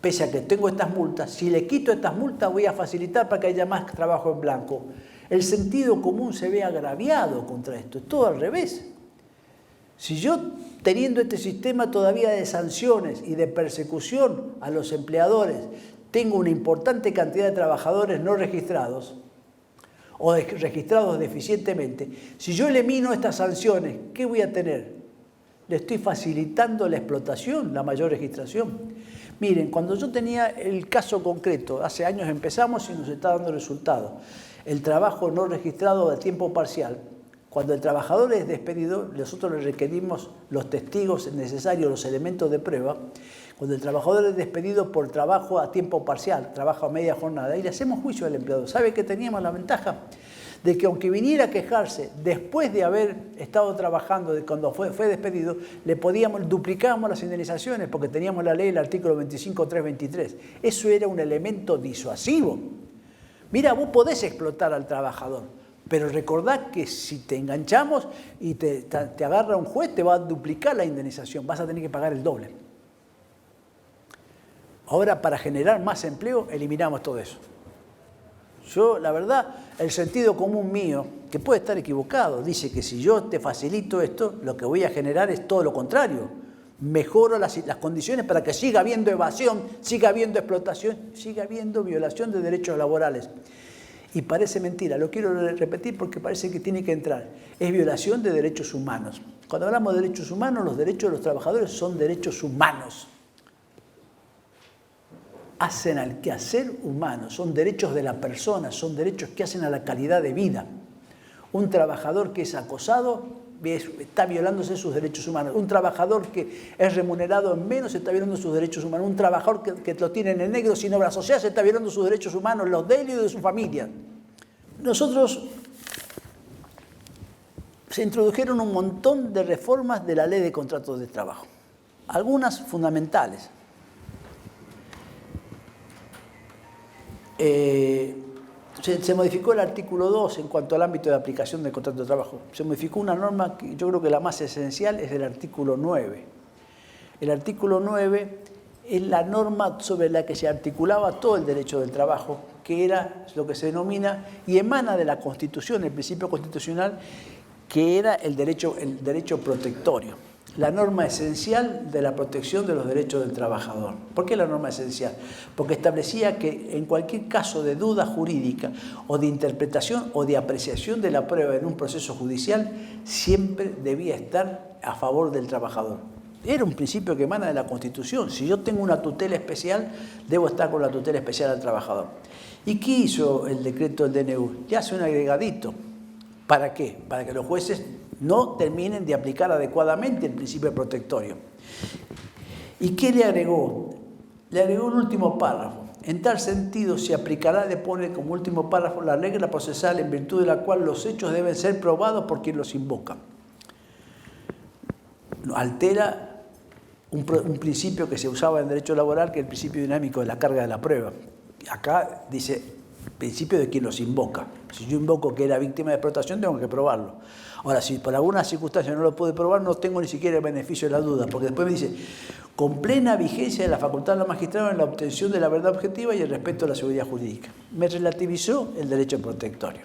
pese a que tengo estas multas, si le quito estas multas voy a facilitar para que haya más trabajo en blanco. El sentido común se ve agraviado contra esto, es todo al revés. Si yo, teniendo este sistema todavía de sanciones y de persecución a los empleadores, tengo una importante cantidad de trabajadores no registrados o registrados deficientemente, si yo elimino estas sanciones, ¿qué voy a tener? Le estoy facilitando la explotación, la mayor registración. Miren, cuando yo tenía el caso concreto, hace años empezamos y nos está dando resultados. El trabajo no registrado de tiempo parcial, cuando el trabajador es despedido, nosotros le requerimos los testigos necesarios, los elementos de prueba. Cuando el trabajador es despedido por trabajo a tiempo parcial, trabajo a media jornada, y le hacemos juicio al empleado. ¿Sabe que teníamos la ventaja? De que aunque viniera a quejarse después de haber estado trabajando, de cuando fue despedido, duplicábamos las indemnizaciones porque teníamos la ley, el artículo 25.323. Eso era un elemento disuasivo. Mira, vos podés explotar al trabajador, pero recordá que si te enganchamos y te agarra un juez, te va a duplicar la indemnización, vas a tener que pagar el doble. Ahora, para generar más empleo, eliminamos todo eso. Yo, la verdad, el sentido común mío, que puede estar equivocado, dice que si yo te facilito esto, lo que voy a generar es todo lo contrario. Mejoro las condiciones para que siga habiendo evasión, siga habiendo explotación, siga habiendo violación de derechos laborales. Y parece mentira, lo quiero repetir porque parece que tiene que entrar. Es violación de derechos humanos. Cuando hablamos de derechos humanos, los derechos de los trabajadores son derechos humanos. Hacen al quehacer humano, son derechos de la persona, son derechos que hacen a la calidad de vida. Un trabajador que es acosado está violándose sus derechos humanos. Un trabajador que es remunerado en menos está violando sus derechos humanos. Un trabajador que lo tienen en negro sin obra social se está violando sus derechos humanos, los de él y de su familia. Nosotros se introdujeron un montón de reformas de la ley de contratos de trabajo, algunas fundamentales. Se modificó el artículo 2 en cuanto al ámbito de aplicación del contrato de trabajo. Se modificó una norma que yo creo que la más esencial es el artículo 9. El artículo 9 es la norma sobre la que se articulaba todo el derecho del trabajo, que era lo que se denomina y emana de la Constitución, el principio constitucional, que era el derecho protectorio. La norma esencial de la protección de los derechos del trabajador. ¿Por qué la norma esencial? Porque establecía que en cualquier caso de duda jurídica o de interpretación o de apreciación de la prueba en un proceso judicial, siempre debía estar a favor del trabajador. Era un principio que emana de la Constitución. Si yo tengo una tutela especial, debo estar con la tutela especial al trabajador. ¿Y qué hizo el decreto del DNU? Le hace un agregadito. ¿Para qué? Para que los jueces no terminen de aplicar adecuadamente el principio protectorio. ¿Y qué le agregó? Le agregó un último párrafo. En tal sentido, se aplicará, le pone como último párrafo, la regla procesal en virtud de la cual los hechos deben ser probados por quien los invoca. Altera un principio que se usaba en derecho laboral, que es el principio dinámico de la carga de la prueba. Acá dice principio de quien los invoca. Si yo invoco que era víctima de explotación, tengo que probarlo. Ahora, si por alguna circunstancia no lo puedo probar, no tengo ni siquiera el beneficio de la duda, porque después me dice, con plena vigencia de la facultad de los magistrados en la obtención de la verdad objetiva y el respeto a la seguridad jurídica. Me relativizó el derecho protectorio.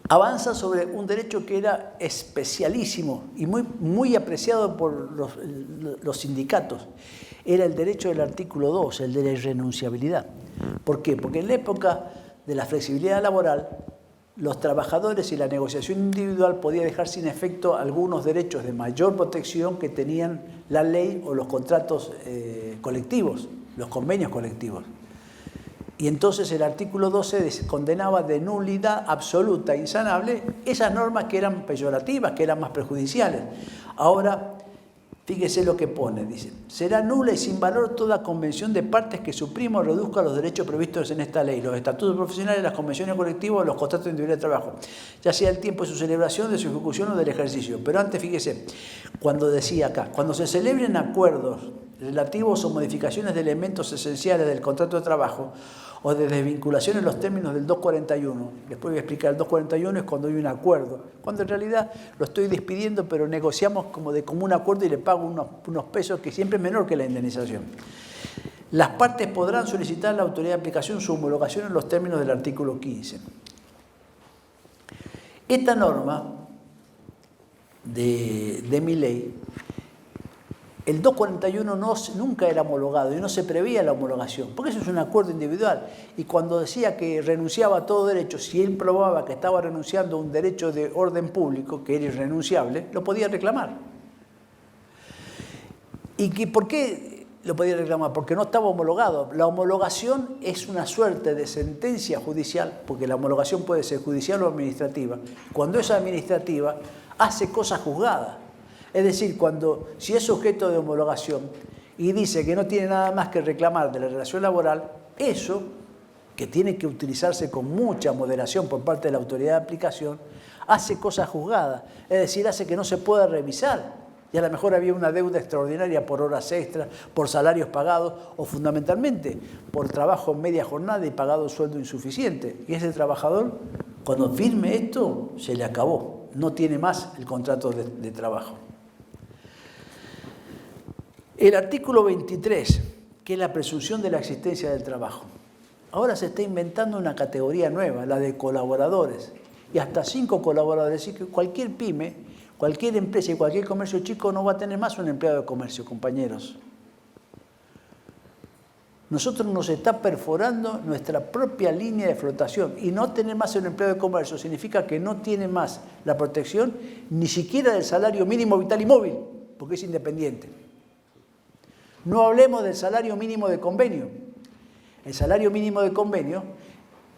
Avanza sobre un derecho que era especialísimo y muy apreciado por los sindicatos. Era el derecho del artículo 2, el de la irrenunciabilidad. ¿Por qué? Porque en la época de la flexibilidad laboral, los trabajadores y la negociación individual podía dejar sin efecto algunos derechos de mayor protección que tenían la ley o los contratos colectivos, los convenios colectivos. Y entonces el artículo 12 condenaba de nulidad absoluta e insanable esas normas que eran peyorativas, que eran más perjudiciales. Ahora, fíjese lo que pone, dice, será nula y sin valor toda convención de partes que suprima o reduzca los derechos previstos en esta ley, los estatutos profesionales, las convenciones colectivas o los contratos individuales de trabajo, ya sea el tiempo de su celebración, de su ejecución o del ejercicio. Pero antes, fíjese, cuando decía acá, cuando se celebren acuerdos relativos o modificaciones de elementos esenciales del contrato de trabajo o de desvinculación en los términos del 241. Después voy a explicar, el 241 es cuando hay un acuerdo, cuando en realidad lo estoy despidiendo, pero negociamos como de común acuerdo y le pago unos pesos que siempre es menor que la indemnización. Las partes podrán solicitar a la autoridad de aplicación su homologación en los términos del artículo 15. Esta norma de mi ley, el 241 nunca era homologado y no se prevía la homologación, porque eso es un acuerdo individual. Y cuando decía que renunciaba a todo derecho, si él probaba que estaba renunciando a un derecho de orden público, que era irrenunciable, lo podía reclamar. ¿Y por qué lo podía reclamar? Porque no estaba homologado. La homologación es una suerte de sentencia judicial, porque la homologación puede ser judicial o administrativa. Cuando es administrativa, hace cosas juzgadas. Es decir, si es sujeto de homologación y dice que no tiene nada más que reclamar de la relación laboral, eso, que tiene que utilizarse con mucha moderación por parte de la autoridad de aplicación, hace cosas juzgadas. Es decir, hace que no se pueda revisar. Y a lo mejor había una deuda extraordinaria por horas extras, por salarios pagados o fundamentalmente por trabajo en media jornada y pagado sueldo insuficiente. Y ese trabajador, cuando firme esto, se le acabó. No tiene más el contrato de trabajo. El artículo 23, que es la presunción de la existencia del trabajo. Ahora se está inventando una categoría nueva, la de colaboradores. Y hasta 5 colaboradores. Así que cualquier pyme, cualquier empresa y cualquier comercio chico no va a tener más un empleado de comercio, compañeros. Nosotros nos está perforando nuestra propia línea de flotación. Y no tener más un empleado de comercio significa que no tiene más la protección ni siquiera del salario mínimo vital y móvil, porque es independiente. No hablemos del salario mínimo de convenio. El salario mínimo de convenio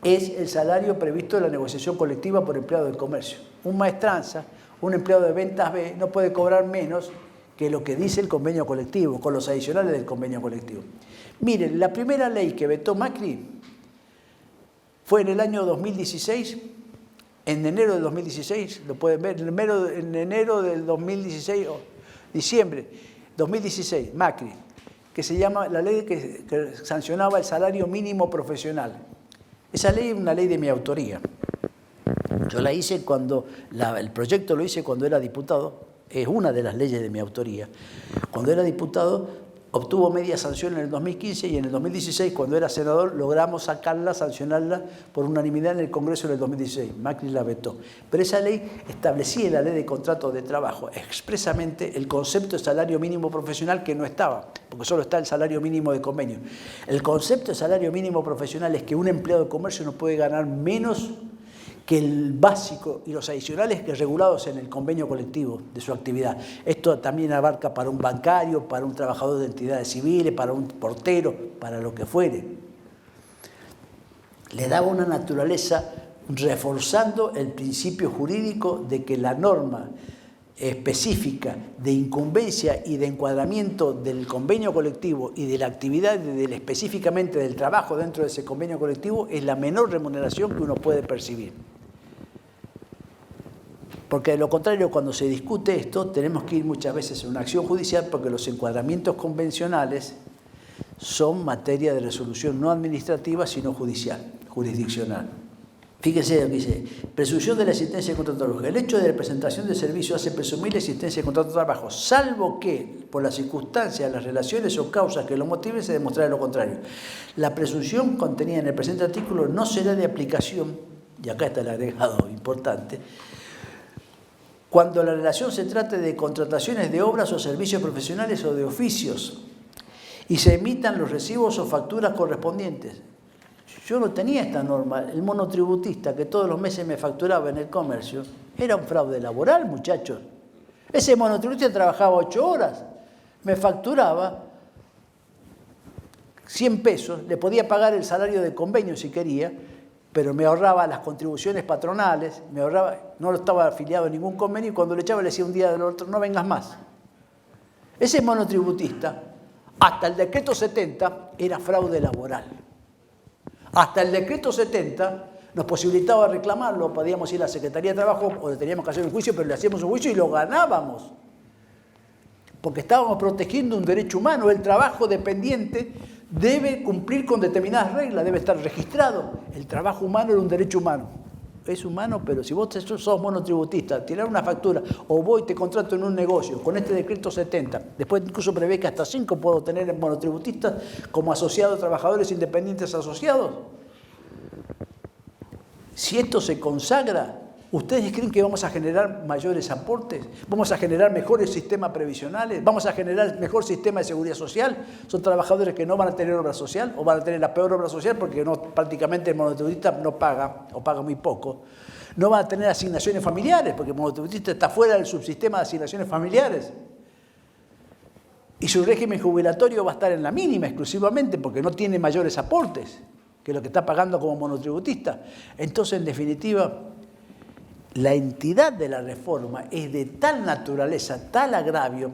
es el salario previsto en la negociación colectiva por empleado del comercio. Un maestranza, un empleado de ventas B, no puede cobrar menos que lo que dice el convenio colectivo, con los adicionales del convenio colectivo. Miren, la primera ley que vetó Macri fue en el año 2016, en enero del 2016, lo pueden ver, en enero del 2016, diciembre 2016, Macri, que se llama la ley que sancionaba el salario mínimo profesional. Esa ley es una ley de mi autoría. Yo la hice el proyecto lo hice cuando era diputado, es una de las leyes de mi autoría. Cuando era diputado obtuvo media sanción en el 2015 y en el 2016, cuando era senador, logramos sancionarla por unanimidad en el Congreso en el 2016. Macri la vetó. Pero esa ley establecía en la ley de contratos de trabajo expresamente el concepto de salario mínimo profesional que no estaba, porque solo está el salario mínimo de convenio. El concepto de salario mínimo profesional es que un empleado de comercio no puede ganar menos que el básico y los adicionales que regulados en el convenio colectivo de su actividad. Esto también abarca para un bancario, para un trabajador de entidades civiles, para un portero, para lo que fuere. Le daba una naturaleza reforzando el principio jurídico de que la norma específica de incumbencia y de encuadramiento del convenio colectivo y de la actividad específicamente del trabajo dentro de ese convenio colectivo es la menor remuneración que uno puede percibir. Porque de lo contrario, cuando se discute esto, tenemos que ir muchas veces a una acción judicial porque los encuadramientos convencionales son materia de resolución no administrativa, sino judicial, jurisdiccional. Fíjense lo que dice, presunción de la existencia de contrato de trabajo. El hecho de la presentación de servicio hace presumir la existencia de contrato de trabajo, salvo que, por las circunstancias, las relaciones o causas que lo motiven, se demostrará lo contrario. La presunción contenida en el presente artículo no será de aplicación, y acá está el agregado importante, cuando la relación se trate de contrataciones de obras o servicios profesionales o de oficios y se emitan los recibos o facturas correspondientes. Yo no tenía esta norma. El monotributista que todos los meses me facturaba en el comercio era un fraude laboral, muchachos. Ese monotributista trabajaba 8 horas, me facturaba 100 pesos, le podía pagar el salario de convenio si quería, pero me ahorraba las contribuciones patronales, no estaba afiliado a ningún convenio y cuando le echaba le decía un día del otro, no vengas más. Ese monotributista, hasta el decreto 70, era fraude laboral. Hasta el decreto 70 nos posibilitaba reclamarlo, podíamos ir a la Secretaría de Trabajo o le teníamos que hacer un juicio, pero le hacíamos un juicio y lo ganábamos. Porque estábamos protegiendo un derecho humano. El trabajo dependiente debe cumplir con determinadas reglas, debe estar registrado. El trabajo humano era un derecho humano. Es humano, pero si vos sos monotributista, tirar una factura o voy y te contrato en un negocio con este decreto 70, después incluso prevé que hasta 5 puedo tener en monotributistas como asociados, trabajadores independientes asociados. Si esto se consagra, ¿ustedes creen que vamos a generar mayores aportes? ¿Vamos a generar mejores sistemas previsionales? ¿Vamos a generar mejor sistema de seguridad social? Son trabajadores que no van a tener obra social o van a tener la peor obra social porque prácticamente el monotributista no paga o paga muy poco. No van a tener asignaciones familiares porque el monotributista está fuera del subsistema de asignaciones familiares. Y su régimen jubilatorio va a estar en la mínima exclusivamente porque no tiene mayores aportes que lo que está pagando como monotributista. Entonces, en definitiva, la entidad de la reforma es de tal naturaleza, tal agravio,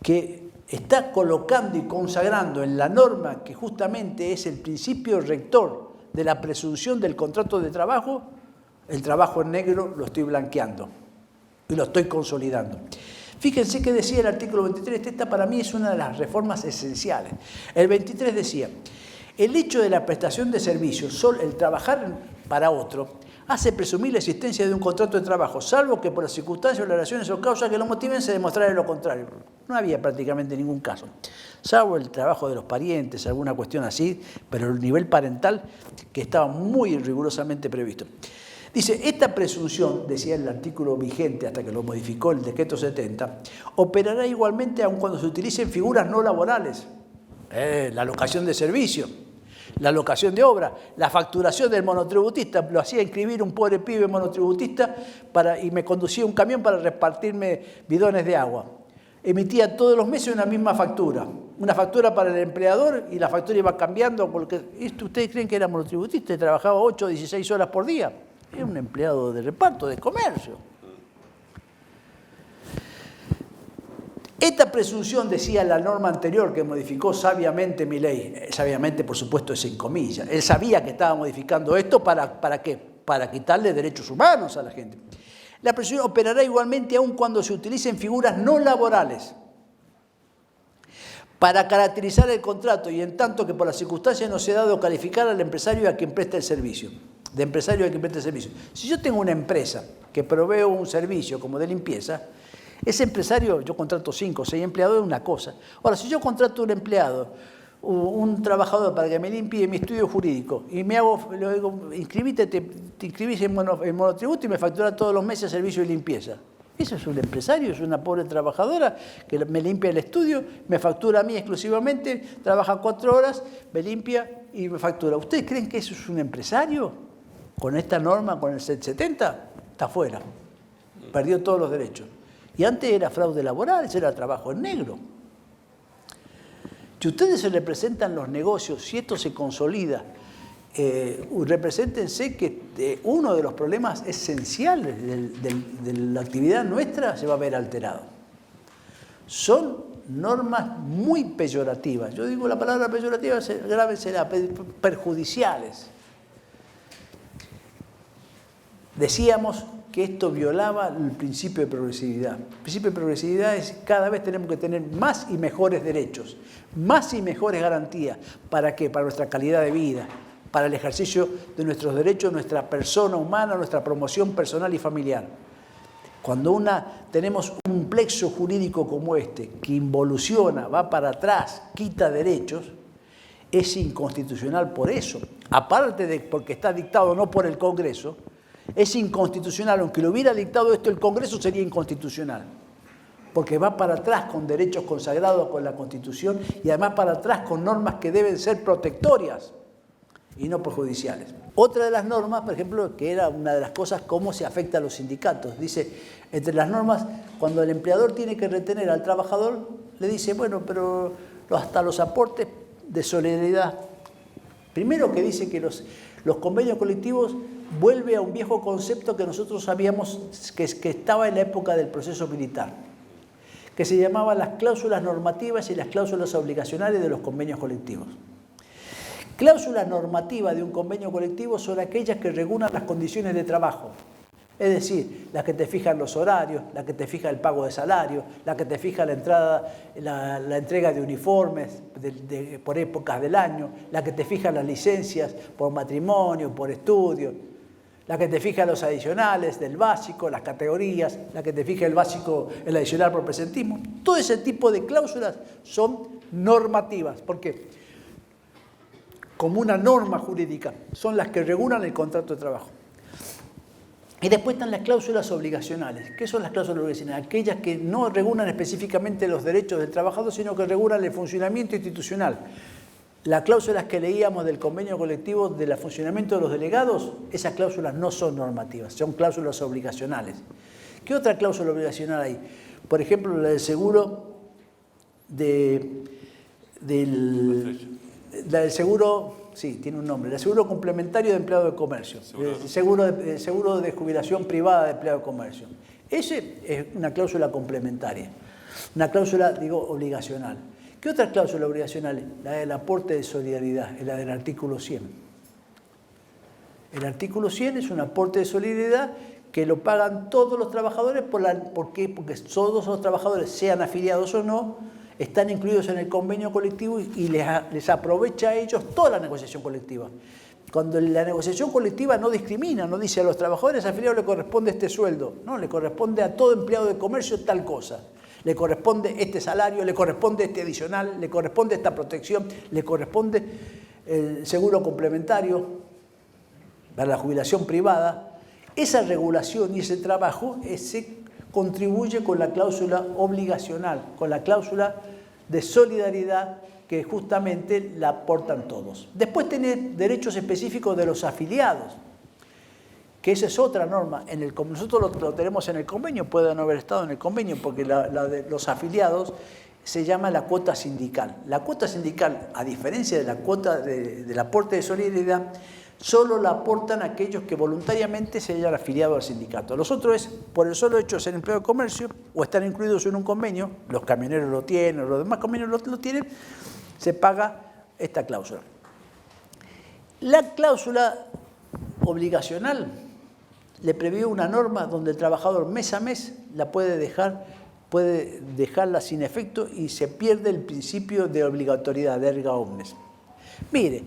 que está colocando y consagrando en la norma que justamente es el principio rector de la presunción del contrato de trabajo, el trabajo en negro lo estoy blanqueando y lo estoy consolidando. Fíjense que decía el artículo 23, esta para mí es una de las reformas esenciales. El 23 decía, el hecho de la prestación de servicios, el trabajar para otro, hace presumir la existencia de un contrato de trabajo, salvo que por las circunstancias, relaciones o causas que lo motiven se demostrara lo contrario. No había prácticamente ningún caso, salvo el trabajo de los parientes, alguna cuestión así, pero el nivel parental que estaba muy rigurosamente previsto. Dice, esta presunción, decía el artículo vigente hasta que lo modificó el decreto 70, operará igualmente aun cuando se utilicen figuras no laborales, la locación de servicio, la locación de obra, la facturación del monotributista. Lo hacía inscribir un pobre pibe monotributista y me conducía un camión para repartirme bidones de agua. Emitía todos los meses una misma factura. Una factura para el empleador y la factura iba cambiando. Porque ¿ustedes creen que era monotributista y trabajaba 8 o 16 horas por día? Era un empleado de reparto, de comercio. Esta presunción, decía la norma anterior que modificó sabiamente mi ley, sabiamente por supuesto es en comillas, él sabía que estaba modificando esto ¿para qué? Para quitarle derechos humanos a la gente. La presunción operará igualmente aun cuando se utilicen figuras no laborales para caracterizar el contrato y en tanto que por las circunstancias no se ha dado calificar al empresario a quien presta el servicio. De empresario a quien presta el servicio. Si yo tengo una empresa que provee un servicio como de limpieza, ese empresario, yo contrato 5 o 6 empleados, es una cosa. Ahora, si yo contrato un empleado, un trabajador para que me limpie mi estudio jurídico y le digo, inscribite, te inscribís en monotributo y me factura todos los meses servicio de limpieza. Eso es un empresario, es una pobre trabajadora que me limpia el estudio, me factura a mí exclusivamente, trabaja 4 horas, me limpia y me factura. ¿Ustedes creen que eso es un empresario? Con esta norma, con el 70, está fuera. Perdió todos los derechos. Y antes era fraude laboral, ese era trabajo en negro. Si ustedes se representan los negocios, si esto se consolida, represéntense que uno de los problemas esenciales de la actividad nuestra se va a ver alterado. Son normas muy peyorativas. Yo digo la palabra peyorativa, grave será, perjudiciales. Decíamos que esto violaba el principio de progresividad. El principio de progresividad es que cada vez tenemos que tener más y mejores derechos, más y mejores garantías. ¿Para qué? Para nuestra calidad de vida, para el ejercicio de nuestros derechos, nuestra persona humana, nuestra promoción personal y familiar. Cuando tenemos un plexo jurídico como este, que involuciona, va para atrás, quita derechos, es inconstitucional por eso. Aparte de porque está dictado no por el Congreso, es inconstitucional, aunque lo hubiera dictado esto el Congreso sería inconstitucional, porque va para atrás con derechos consagrados con la Constitución y además para atrás con normas que deben ser protectorias y no perjudiciales. Otra de las normas, por ejemplo, que era una de las cosas, cómo se afecta a los sindicatos. Dice, entre las normas, cuando el empleador tiene que retener al trabajador, le dice, bueno, pero hasta los aportes de solidaridad. Primero que dice que los convenios colectivos vuelve a un viejo concepto que nosotros sabíamos que estaba en la época del proceso militar, que se llamaba las cláusulas normativas y las cláusulas obligacionales de los convenios colectivos. Cláusulas normativas de un convenio colectivo son aquellas que regulan las condiciones de trabajo, es decir, las que te fijan los horarios, las que te fija el pago de salario, las que te fija la entrega de uniformes por épocas del año, las que te fija las licencias por matrimonio, por estudio, la que te fija los adicionales del básico, las categorías, la que te fija el básico, el adicional por presentismo. Todo ese tipo de cláusulas son normativas. ¿Por qué? Como una norma jurídica, son las que regulan el contrato de trabajo. Y después están las cláusulas obligacionales. ¿Qué son las cláusulas obligacionales? Aquellas que no regulan específicamente los derechos del trabajador, sino que regulan el funcionamiento institucional. Las cláusulas que leíamos del convenio colectivo del funcionamiento de los delegados, esas cláusulas no son normativas, son cláusulas obligacionales. ¿Qué otra cláusula obligacional hay? Por ejemplo, la del seguro la del seguro, sí, tiene un nombre, el seguro complementario de empleado de comercio, el seguro de jubilación privada de empleado de comercio. Ese es una cláusula complementaria, una cláusula, digo, obligacional. ¿Qué otra cláusula obligacional? La del aporte de solidaridad, es la del artículo 100. El artículo 100 es un aporte de solidaridad que lo pagan todos los trabajadores. ¿Por qué? Porque todos los trabajadores, sean afiliados o no, están incluidos en el convenio colectivo y les aprovecha a ellos toda la negociación colectiva. Cuando la negociación colectiva no discrimina, no dice a los trabajadores afiliados le corresponde este sueldo, no, le corresponde a todo empleado de comercio tal cosa. Le corresponde este salario, le corresponde este adicional, le corresponde esta protección, le corresponde el seguro complementario para la jubilación privada. Esa regulación y ese trabajo se contribuye con la cláusula obligacional, con la cláusula de solidaridad que justamente la aportan todos. Después tiene derechos específicos de los afiliados, que esa es otra norma. Nosotros lo tenemos en el convenio, puede no haber estado en el convenio, porque la de los afiliados se llama la cuota sindical. La cuota sindical, a diferencia de la cuota del aporte de solidaridad, solo la aportan aquellos que voluntariamente se hayan afiliado al sindicato. Los otros es, por el solo hecho de ser empleado de comercio o estar incluidos en un convenio, los camioneros lo tienen, los demás convenios lo tienen, se paga esta cláusula. La cláusula obligacional le prevé una norma donde el trabajador mes a mes la puede dejarla sin efecto y se pierde el principio de obligatoriedad, de erga omnes. Mire,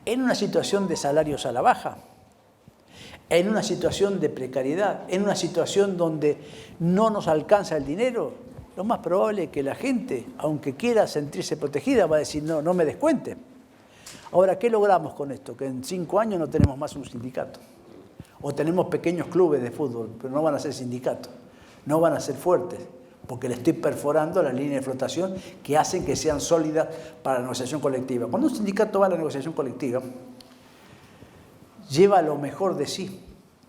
en una situación de salarios a la baja, en una situación de precariedad, en una situación donde no nos alcanza el dinero, lo más probable es que la gente, aunque quiera sentirse protegida, va a decir, no, no me descuente. Ahora, ¿qué logramos con esto? Que en 5 años no tenemos más un sindicato. O tenemos pequeños clubes de fútbol, pero no van a ser sindicatos, no van a ser fuertes, porque le estoy perforando la línea de flotación que hacen que sean sólidas para la negociación colectiva. Cuando un sindicato va a la negociación colectiva, lleva lo mejor de sí,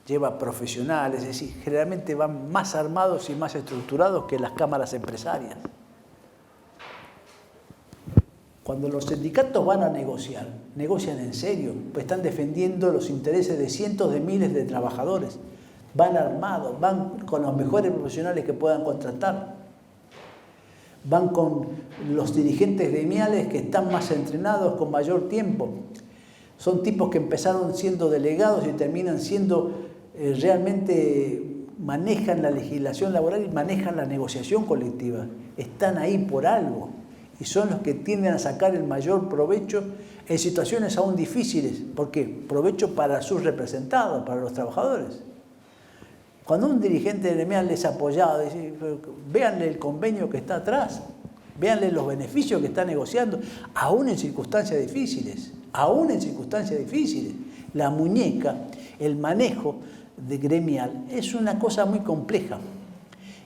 lleva profesionales, es decir, generalmente van más armados y más estructurados que las cámaras empresarias. Cuando los sindicatos van a negociar, negocian en serio, pues están defendiendo los intereses de cientos de miles de trabajadores. Van armados, van con los mejores profesionales que puedan contratar. Van con los dirigentes gremiales que están más entrenados, con mayor tiempo. Son tipos que empezaron siendo delegados y terminan siendo realmente, manejan la legislación laboral y manejan la negociación colectiva. Están ahí por algo y son los que tienden a sacar el mayor provecho en situaciones aún difíciles. ¿Por qué? Provecho para sus representados, para los trabajadores. Cuando un dirigente gremial les ha apoyado, véanle el convenio que está atrás, véanle los beneficios que está negociando, aún en circunstancias difíciles, La muñeca, el manejo de gremial es una cosa muy compleja.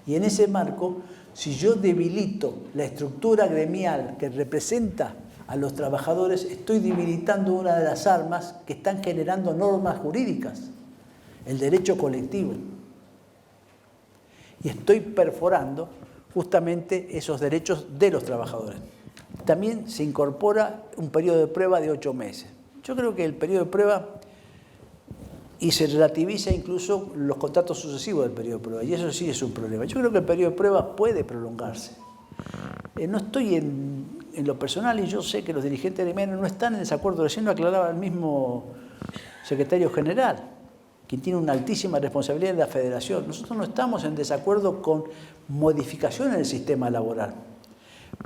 Y en ese marco, si yo debilito la estructura gremial que representa a los trabajadores, estoy debilitando una de las armas que están generando normas jurídicas, el derecho colectivo. Y estoy perforando justamente esos derechos de los trabajadores. También se incorpora un periodo de prueba de 8 meses. Yo creo que el periodo de prueba, y se relativiza incluso los contratos sucesivos del periodo de prueba, y eso sí es un problema. Yo creo que el periodo de prueba puede prolongarse. No estoy en lo personal, y yo sé que los dirigentes de MENA no están en desacuerdo, recién lo aclaraba el mismo secretario general, quien tiene una altísima responsabilidad en la federación. Nosotros no estamos en desacuerdo con modificaciones en el sistema laboral,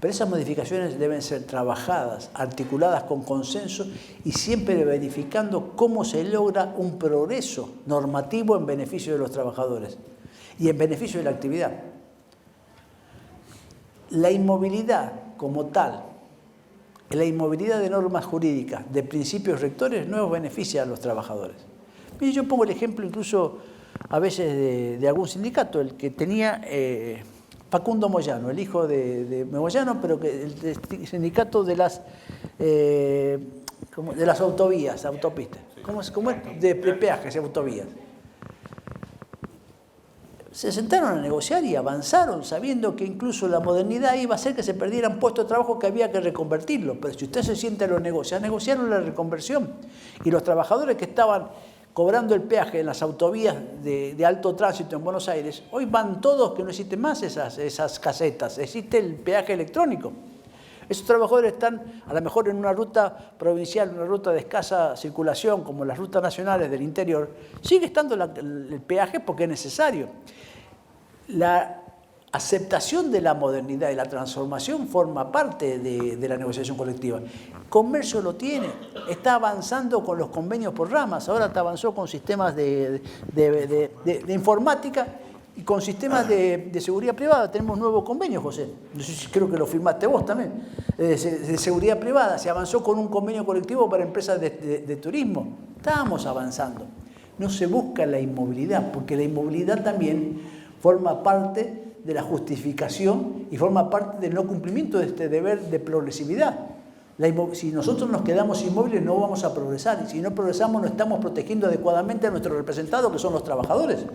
pero esas modificaciones deben ser trabajadas, articuladas con consenso y siempre verificando cómo se logra un progreso normativo en beneficio de los trabajadores y en beneficio de la actividad. La inmovilidad como tal, la inmovilidad de normas jurídicas, de principios rectores, no beneficia a los trabajadores. Y yo pongo el ejemplo incluso a veces de algún sindicato, el que tenía Facundo Moyano, el hijo de Moyano, pero que el sindicato de las autovías, autopistas, ¿cómo es? De peajes y autovías. Se sentaron a negociar y avanzaron, sabiendo que incluso la modernidad iba a hacer que se perdieran puestos de trabajo que había que reconvertirlos. Pero si usted se siente a los negociar, negociaron la reconversión. Y los trabajadores que estaban cobrando el peaje en las autovías de alto tránsito en Buenos Aires, hoy van todos, que no existen más esas casetas, existe el peaje electrónico. Esos trabajadores están a lo mejor en una ruta provincial, una ruta de escasa circulación, como las rutas nacionales del interior, sigue estando el peaje porque es necesario. La aceptación de la modernidad y la transformación forma parte de la negociación colectiva. Comercio lo tiene, está avanzando con los convenios por ramas, ahora avanzó con sistemas de informática y con sistemas de seguridad privada. Tenemos un nuevo convenio, José, no sé si creo que lo firmaste vos también, de seguridad privada. Se avanzó con un convenio colectivo para empresas de turismo. Estábamos avanzando. No se busca la inmovilidad, porque la inmovilidad también forma parte de la justificación y forma parte del no cumplimiento de este deber de progresividad. Si nosotros nos quedamos inmóviles no vamos a progresar, y si no progresamos no estamos protegiendo adecuadamente a nuestros representados, que son los trabajadores.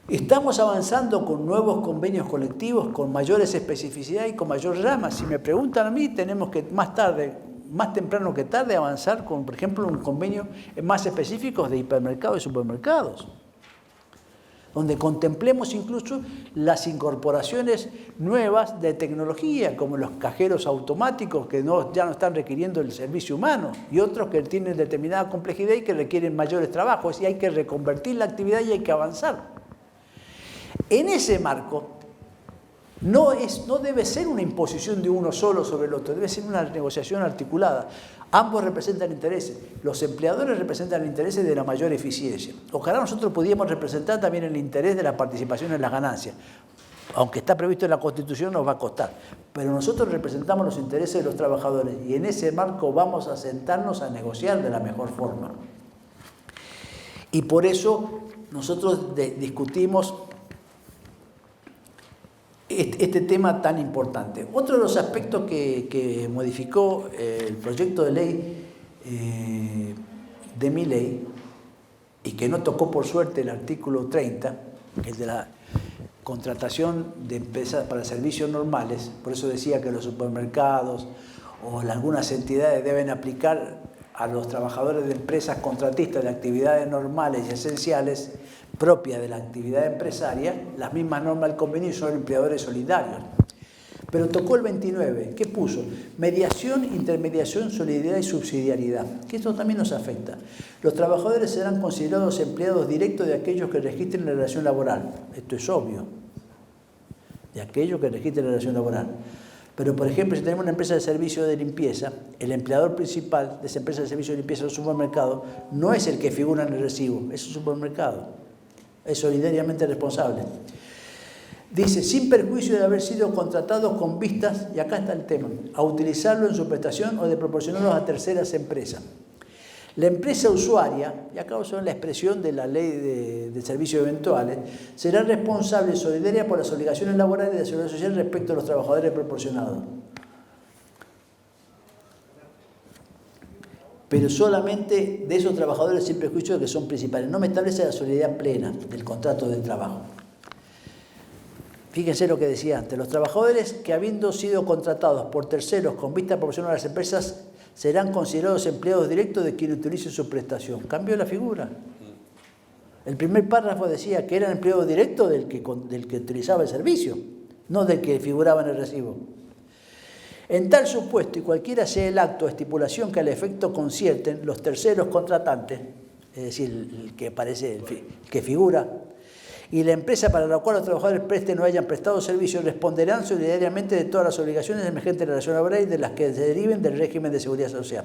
Estamos avanzando con nuevos convenios colectivos, con mayores especificidades y con mayor rama. Si me preguntan a mí, tenemos que más temprano que tarde, avanzar con, por ejemplo, un convenio más específicos de hipermercados y supermercados, donde contemplemos incluso las incorporaciones nuevas de tecnología, como los cajeros automáticos que ya no están requiriendo el servicio humano, y otros que tienen determinada complejidad y que requieren mayores trabajos, y hay que reconvertir la actividad y hay que avanzar. En ese marco, no debe ser una imposición de uno solo sobre el otro, debe ser una negociación articulada. Ambos representan intereses. Los empleadores representan el interés de la mayor eficiencia. Ojalá nosotros pudiéramos representar también el interés de la participación en las ganancias. Aunque está previsto en la Constitución, nos va a costar. Pero nosotros representamos los intereses de los trabajadores y en ese marco vamos a sentarnos a negociar de la mejor forma. Y por eso nosotros discutimos este tema tan importante. Otro de los aspectos que modificó el proyecto de ley de mi ley, y que no tocó por suerte el artículo 30, que es de la contratación de empresas para servicios normales, por eso decía que los supermercados o algunas entidades deben aplicar a los trabajadores de empresas contratistas de actividades normales y esenciales propias de la actividad empresaria, las mismas normas del convenio, son empleadores solidarios. Pero tocó el 29, ¿qué puso? Mediación, intermediación, solidaridad y subsidiariedad, que esto también nos afecta. Los trabajadores serán considerados empleados directos de aquellos que registren la relación laboral. Esto es obvio, de aquellos que registren la relación laboral. Pero, por ejemplo, si tenemos una empresa de servicio de limpieza, el empleador principal de esa empresa de servicio de limpieza del supermercado no es el que figura en el recibo, es el supermercado. Es solidariamente responsable. Dice, sin perjuicio de haber sido contratados con vistas, y acá está el tema, a utilizarlo en su prestación o de proporcionarlo a terceras empresas. La empresa usuaria, y acá usan la expresión de la ley de servicios eventuales, será responsable solidaria por las obligaciones laborales de la seguridad social respecto a los trabajadores proporcionados. pero solamente de esos trabajadores sin prejuicio que son principales. No me establece la solidaridad plena del contrato de trabajo. Fíjense lo que decía antes, los trabajadores que habiendo sido contratados por terceros con vista a proporcionar a las empresas serán considerados empleados directos de quien utilice su prestación. Cambió la figura. El primer párrafo decía que eran empleados directos del que utilizaba el servicio, no del que figuraba en el recibo. En tal supuesto, y cualquiera sea el acto o estipulación que al efecto concierten los terceros contratantes, es decir, el que aparece, el que figura, y la empresa para la cual los trabajadores presten o hayan prestado servicios responderán solidariamente de todas las obligaciones emergentes de la relación laboral y de las que se deriven del régimen de seguridad social.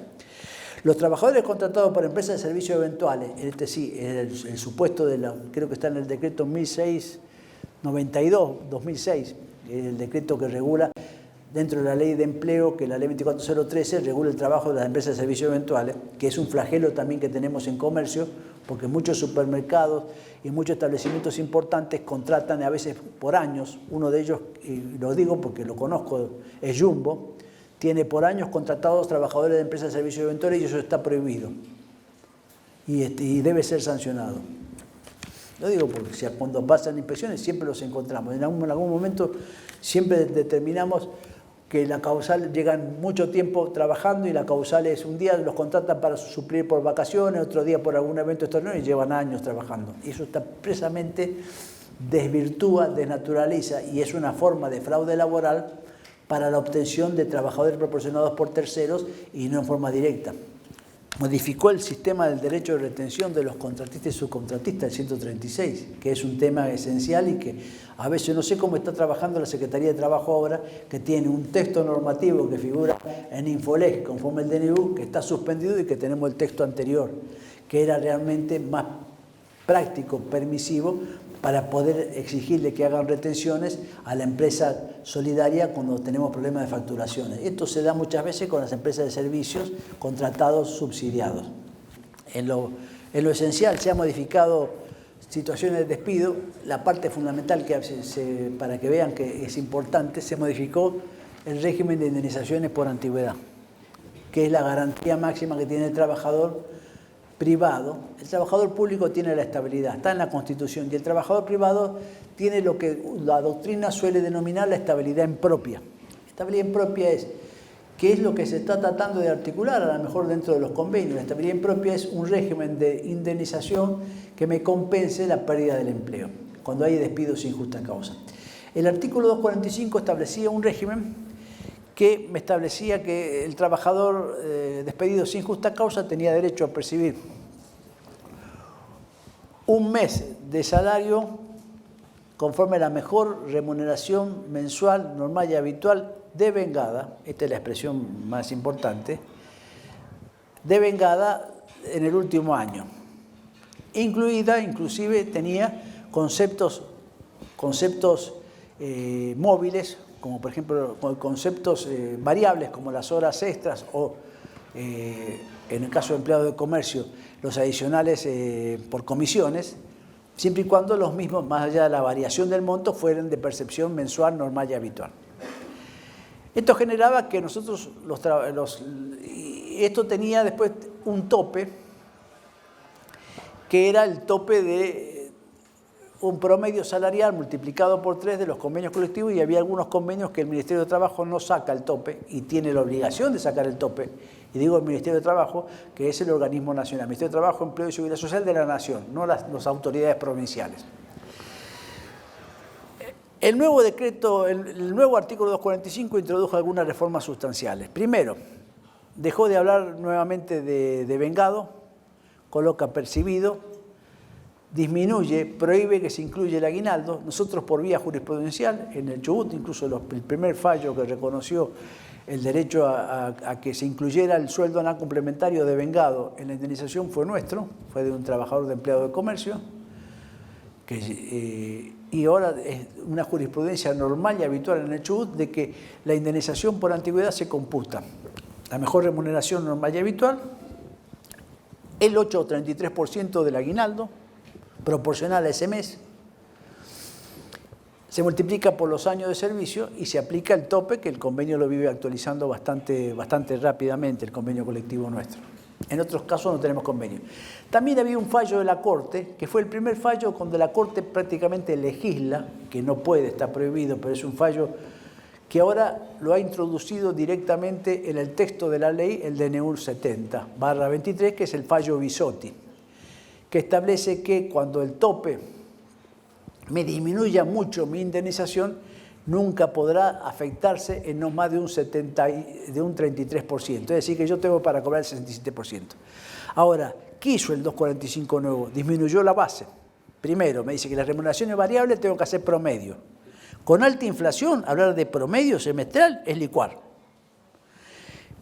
Los trabajadores contratados por empresas de servicios eventuales, este sí, el supuesto de creo que está en el decreto 1692, 2006, el decreto que regula dentro de la ley de empleo, que la ley 24013 regula el trabajo de las empresas de servicios eventuales, que es un flagelo también que tenemos en comercio, porque muchos supermercados y muchos establecimientos importantes contratan a veces por años. Uno de ellos, y lo digo porque lo conozco, es Jumbo, tiene por años contratados trabajadores de empresas de servicios eventuales y eso está prohibido y debe ser sancionado. Lo digo porque cuando pasan inspecciones siempre los encontramos. En algún momento siempre determinamos que la causal llegan mucho tiempo trabajando y la causal es un día los contratan para suplir por vacaciones, otro día por algún evento extraordinario y llevan años trabajando. Y eso está precisamente desvirtúa, desnaturaliza y es una forma de fraude laboral para la obtención de trabajadores proporcionados por terceros y no en forma directa. Modificó el sistema del derecho de retención de los contratistas y subcontratistas, el 136, que es un tema esencial y que a veces no sé cómo está trabajando la Secretaría de Trabajo ahora, que tiene un texto normativo que figura en Infoleg, conforme el DNU, que está suspendido y que tenemos el texto anterior, que era realmente más práctico, permisivo, para poder exigirle que hagan retenciones a la empresa solidaria cuando tenemos problemas de facturaciones. Esto se da muchas veces con las empresas de servicios contratados subsidiados. En lo esencial se ha modificado situaciones de despido. La parte fundamental, para que vean que es importante, se modificó el régimen de indemnizaciones por antigüedad, que es la garantía máxima que tiene el trabajador privado. El trabajador público tiene la estabilidad, está en la Constitución, y el trabajador privado tiene lo que la doctrina suele denominar la estabilidad impropia. Estabilidad impropia es qué es lo que se está tratando de articular, a lo mejor dentro de los convenios. La estabilidad impropia es un régimen de indemnización que me compense la pérdida del empleo, cuando hay despidos sin justa causa. El artículo 245 establecía un régimen que me establecía que el trabajador despedido sin justa causa tenía derecho a percibir un mes de salario conforme a la mejor remuneración mensual, normal y habitual, devengada, esta es la expresión más importante, devengada en el último año. Inclusive tenía conceptos móviles, como por ejemplo conceptos variables como las horas extras o, en el caso de empleados de comercio, los adicionales por comisiones, siempre y cuando los mismos, más allá de la variación del monto, fueran de percepción mensual, normal y habitual. Esto generaba que nosotros, esto tenía después un tope, que era el tope de un promedio salarial multiplicado por 3 de los convenios colectivos, y había algunos convenios que el Ministerio de Trabajo no saca el tope y tiene la obligación de sacar el tope. Y digo el Ministerio de Trabajo, que es el organismo nacional. El Ministerio de Trabajo, Empleo y Seguridad Social de la Nación, no las autoridades provinciales. El nuevo decreto, el nuevo artículo 245 introdujo algunas reformas sustanciales. Primero, dejó de hablar nuevamente de vengado, coloca percibido, disminuye, prohíbe que se incluya el aguinaldo. Nosotros por vía jurisprudencial, en el Chubut, incluso el primer fallo que reconoció el derecho a que se incluyera el sueldo anual complementario de vengado en la indemnización fue nuestro, fue de un trabajador de empleado de comercio, y ahora es una jurisprudencia normal y habitual en el Chubut de que la indemnización por antigüedad se computa. La mejor remuneración normal y habitual, el 8 o 33% del aguinaldo, proporcional a ese mes, se multiplica por los años de servicio y se aplica el tope que el convenio lo vive actualizando bastante rápidamente, el convenio colectivo nuestro. En otros casos no tenemos convenio. También había un fallo de la Corte, que fue el primer fallo donde la Corte prácticamente legisla, que no puede, está prohibido, pero es un fallo que ahora lo ha introducido directamente en el texto de la ley, el DNU 70/23, que es el fallo Bisotti, que establece que cuando el tope me disminuya mucho mi indemnización, nunca podrá afectarse en no más de un 33%. Es decir, que yo tengo para cobrar el 67%. Ahora, ¿qué hizo el 245 nuevo? Disminuyó la base. Primero, me dice que las remuneraciones variables tengo que hacer promedio. Con alta inflación, hablar de promedio semestral es licuar.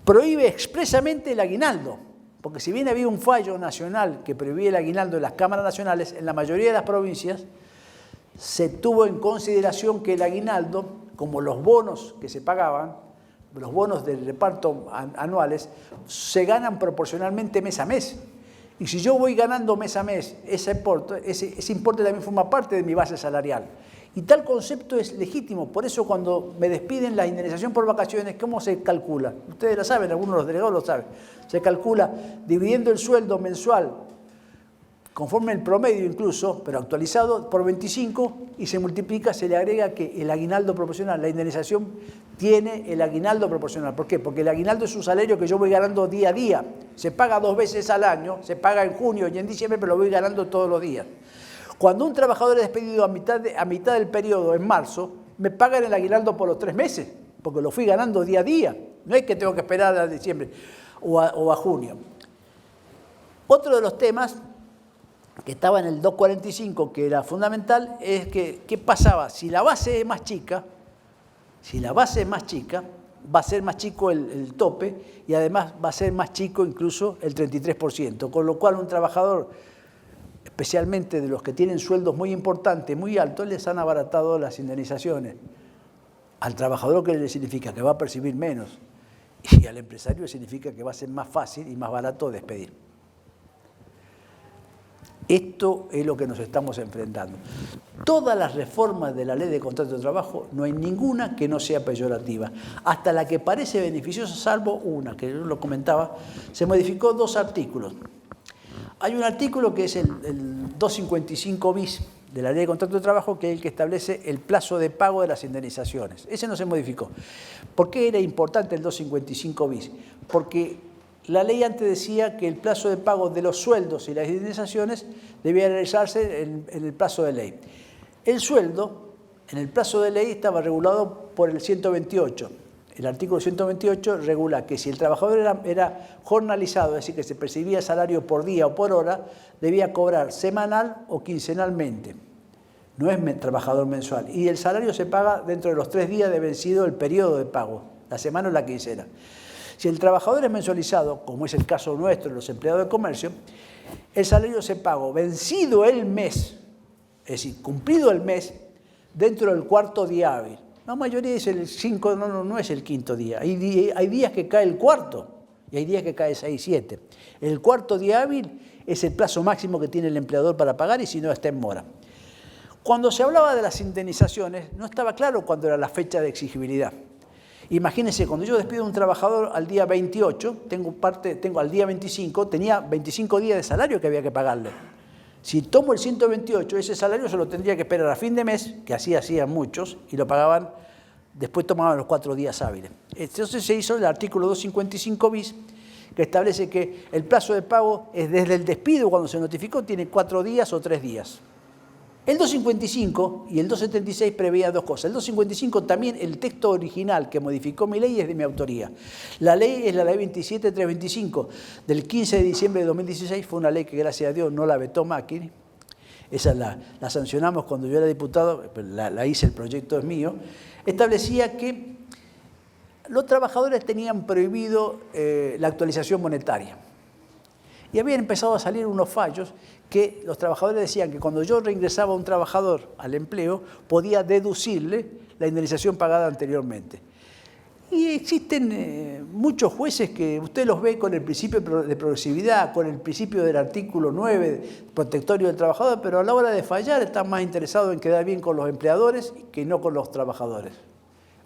Prohíbe expresamente el aguinaldo, porque si bien había un fallo nacional que prohibía el aguinaldo en las cámaras nacionales, en la mayoría de las provincias se tuvo en consideración que el aguinaldo, como los bonos que se pagaban, los bonos del reparto anuales, se ganan proporcionalmente mes a mes. Y si yo voy ganando mes a mes ese importe también forma parte de mi base salarial. Y tal concepto es legítimo. Por eso cuando me despiden la indemnización por vacaciones, ¿cómo se calcula? Ustedes lo saben, algunos de los delegados lo saben. Se calcula dividiendo el sueldo mensual, conforme el promedio incluso, pero actualizado, por 25 y se multiplica, se le agrega que el aguinaldo proporcional, la indemnización tiene el aguinaldo proporcional. ¿Por qué? Porque el aguinaldo es un salario que yo voy ganando día a día. Se paga 2 veces al año, se paga en junio y en diciembre, pero lo voy ganando todos los días. Cuando un trabajador es despedido a mitad del periodo, en marzo, me pagan el aguinaldo por los 3 meses, porque lo fui ganando día a día. No es que tengo que esperar a diciembre o a junio. Otro de los temas que estaba en el 245, que era fundamental, es que ¿qué pasaba? Si la base es más chica, va a ser más chico el tope y además va a ser más chico incluso el 33%, con lo cual un trabajador, especialmente de los que tienen sueldos muy importantes, muy altos, les han abaratado las indemnizaciones. Al trabajador, ¿qué le significa? Que va a percibir menos. Y al empresario significa que va a ser más fácil y más barato despedir. Esto es lo que nos estamos enfrentando. Todas las reformas de la ley de contrato de trabajo, no hay ninguna que no sea peyorativa. Hasta la que parece beneficiosa, salvo una, que yo lo comentaba, se modificó 2 artículos. Hay un artículo que es el 255 bis de la ley de contrato de trabajo, que es el que establece el plazo de pago de las indemnizaciones. Ese no se modificó. ¿Por qué era importante el 255 bis? Porque la ley antes decía que el plazo de pago de los sueldos y las indemnizaciones debía realizarse en el plazo de ley. El sueldo, en el plazo de ley, estaba regulado por el 128. El artículo 128 regula que si el trabajador era jornalizado, es decir, que se percibía salario por día o por hora, debía cobrar semanal o quincenalmente. No es trabajador mensual. Y el salario se paga dentro de los 3 días de vencido el periodo de pago, la semana o la quincena. Si el trabajador es mensualizado, como es el caso nuestro de los empleados de comercio, el salario se paga vencido el mes, es decir, cumplido el mes, dentro del 4.º día hábil. La mayoría dice el 5, no es el 5.º día. Hay días que cae el 4.º y hay días que cae 6, 7. El 4.º día hábil es el plazo máximo que tiene el empleador para pagar y si no está en mora. Cuando se hablaba de las indemnizaciones, no estaba claro cuándo era la fecha de exigibilidad. Imagínense, cuando yo despido a un trabajador al día 28, tengo al día 25, tenía 25 días de salario que había que pagarle. Si tomo el 128, ese salario se lo tendría que esperar a fin de mes, que así hacían muchos, y lo pagaban, después tomaban los 4 días hábiles. Entonces se hizo el artículo 255 bis, que establece que el plazo de pago es desde el despido, cuando se notificó, tiene 4 días o 3 días. El 255 y el 276 preveían 2 cosas. El 255 también, el texto original que modificó mi ley es de mi autoría. La ley es la ley 27325 del 15 de diciembre de 2016. Fue una ley que, gracias a Dios, no la vetó Macri. Esa la sancionamos cuando yo era diputado, la hice, el proyecto es mío. Establecía que los trabajadores tenían prohibido la actualización monetaria. Y habían empezado a salir unos fallos que los trabajadores decían que cuando yo reingresaba a un trabajador al empleo, podía deducirle la indemnización pagada anteriormente. Y existen muchos jueces que usted los ve con el principio de progresividad, con el principio del artículo 9, protectorio del trabajador, pero a la hora de fallar están más interesados en quedar bien con los empleadores que no con los trabajadores.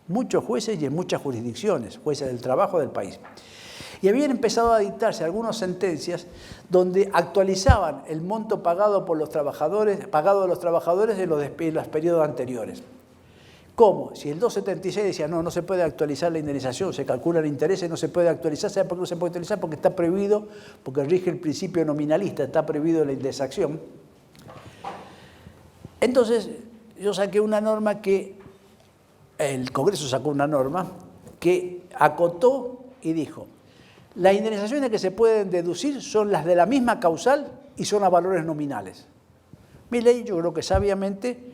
muchos jueces y en muchas jurisdicciones, jueces del trabajo del país. Y habían empezado a dictarse algunas sentencias donde actualizaban el monto pagado por los trabajadores, pagado a los trabajadores en los periodos anteriores. ¿Cómo? Si el 276 decía, no se puede actualizar la indemnización, se calculan intereses, no se puede actualizar. ¿Sabe por qué no se puede actualizar? Porque está prohibido, porque rige el principio nominalista, está prohibido la indexación. Entonces, yo saqué una norma que, el Congreso sacó una norma que acotó y dijo, las indemnizaciones que se pueden deducir son las de la misma causal y son a valores nominales. Mi ley, yo creo que sabiamente,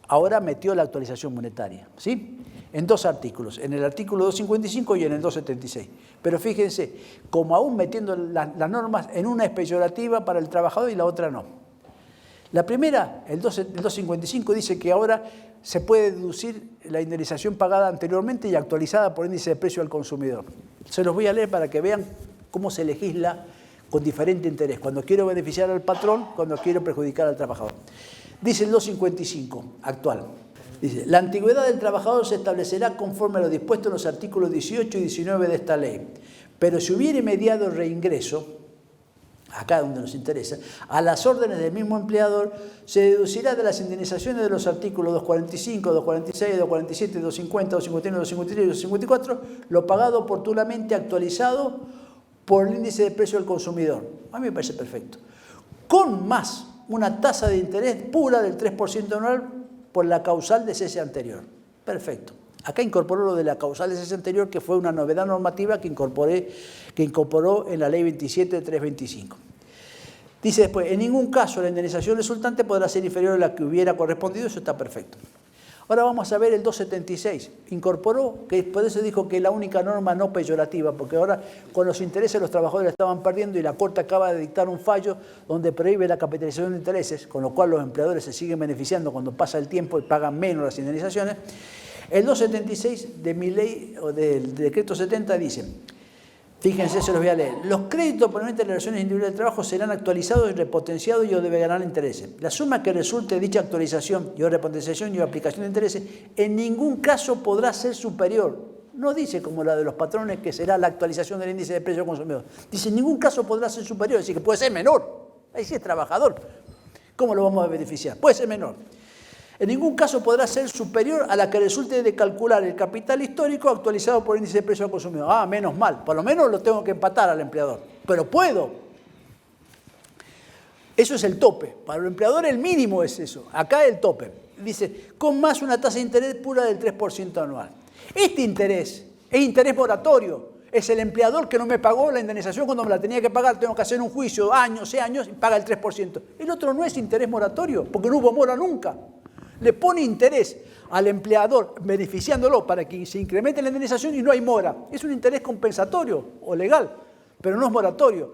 ahora metió la actualización monetaria, ¿sí? En dos artículos, en el artículo 255 y en el 276. Pero fíjense, como aún metiendo las normas en una es peyorativa para el trabajador y la otra no. La primera, el 255, dice que ahora se puede deducir la indemnización pagada anteriormente y actualizada por índice de precio al consumidor. Se los voy a leer para que vean cómo se legisla con diferente interés, cuando quiero beneficiar al patrón, cuando quiero perjudicar al trabajador. Dice el 255 actual, dice, la antigüedad del trabajador se establecerá conforme a lo dispuesto en los artículos 18 y 19 de esta ley, pero si hubiere mediado el reingreso, acá donde nos interesa, a las órdenes del mismo empleador, se deducirá de las indemnizaciones de los artículos 245, 246, 247, 250, 251, 253 y 254, lo pagado oportunamente actualizado por el índice de precio del consumidor. A mí me parece perfecto. Con más una tasa de interés pura del 3% anual por la causal de cese anterior. Perfecto. Acá incorporó lo de la causal de cese anterior, que fue una novedad normativa que incorporó en la ley 27.325. Dice después, en ningún caso la indemnización resultante podrá ser inferior a la que hubiera correspondido, eso está perfecto. Ahora vamos a ver el 276. Incorporó, que por eso dijo que la única norma no peyorativa, porque ahora con los intereses los trabajadores estaban perdiendo y la Corte acaba de dictar un fallo donde prohíbe la capitalización de intereses, con lo cual los empleadores se siguen beneficiando cuando pasa el tiempo y pagan menos las indemnizaciones. El 276 de mi ley, o del decreto 70, dice, fíjense, se los voy a leer, los créditos provenientes de las relaciones individuales de trabajo serán actualizados y repotenciados y o debe ganar intereses. La suma que resulte de dicha actualización y o repotenciación y o aplicación de intereses en ningún caso podrá ser superior. No dice como la de los patrones que será la actualización del índice de precio consumidor. Dice en ningún caso podrá ser superior, es decir, que puede ser menor. Ahí sí es trabajador. ¿Cómo lo vamos a beneficiar? Puede ser menor. En ningún caso podrá ser superior a la que resulte de calcular el capital histórico actualizado por índice de precio al consumidor. Ah, menos mal. Por lo menos lo tengo que empatar al empleador. Pero puedo. Eso es el tope. Para el empleador el mínimo es eso. Acá el tope. Dice, con más una tasa de interés pura del 3% anual. Este interés es interés moratorio. Es el empleador que no me pagó la indemnización cuando me la tenía que pagar. Tengo que hacer un juicio, años, 6 años, y paga el 3%. El otro no es interés moratorio, porque no hubo mora nunca. Le pone interés al empleador beneficiándolo para que se incremente la indemnización y no hay mora. Es un interés compensatorio o legal, pero no es moratorio.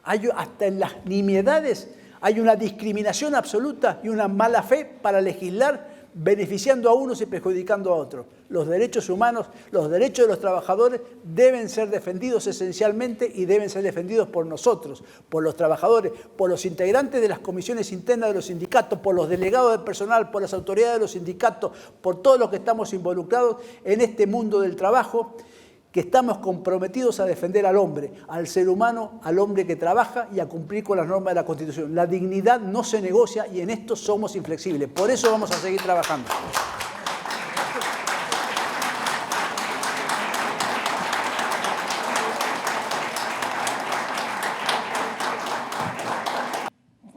Hasta en las nimiedades hay una discriminación absoluta y una mala fe para legislar beneficiando a unos y perjudicando a otros. Los derechos humanos, los derechos de los trabajadores deben ser defendidos esencialmente y deben ser defendidos por nosotros, por los trabajadores, por los integrantes de las comisiones internas de los sindicatos, por los delegados del personal, por las autoridades de los sindicatos, por todos los que estamos involucrados en este mundo del trabajo, que estamos comprometidos a defender al hombre, al ser humano, al hombre que trabaja y a cumplir con las normas de la Constitución. La dignidad no se negocia y en esto somos inflexibles. Por eso vamos a seguir trabajando.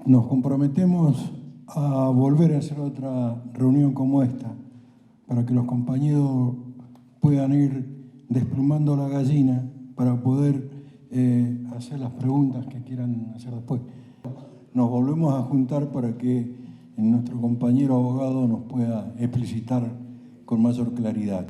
Nos comprometemos a volver a hacer otra reunión como esta, para que los compañeros puedan ir desplumando la gallina para poder hacer las preguntas que quieran hacer después. Nos volvemos a juntar para que nuestro compañero abogado nos pueda explicitar con mayor claridad.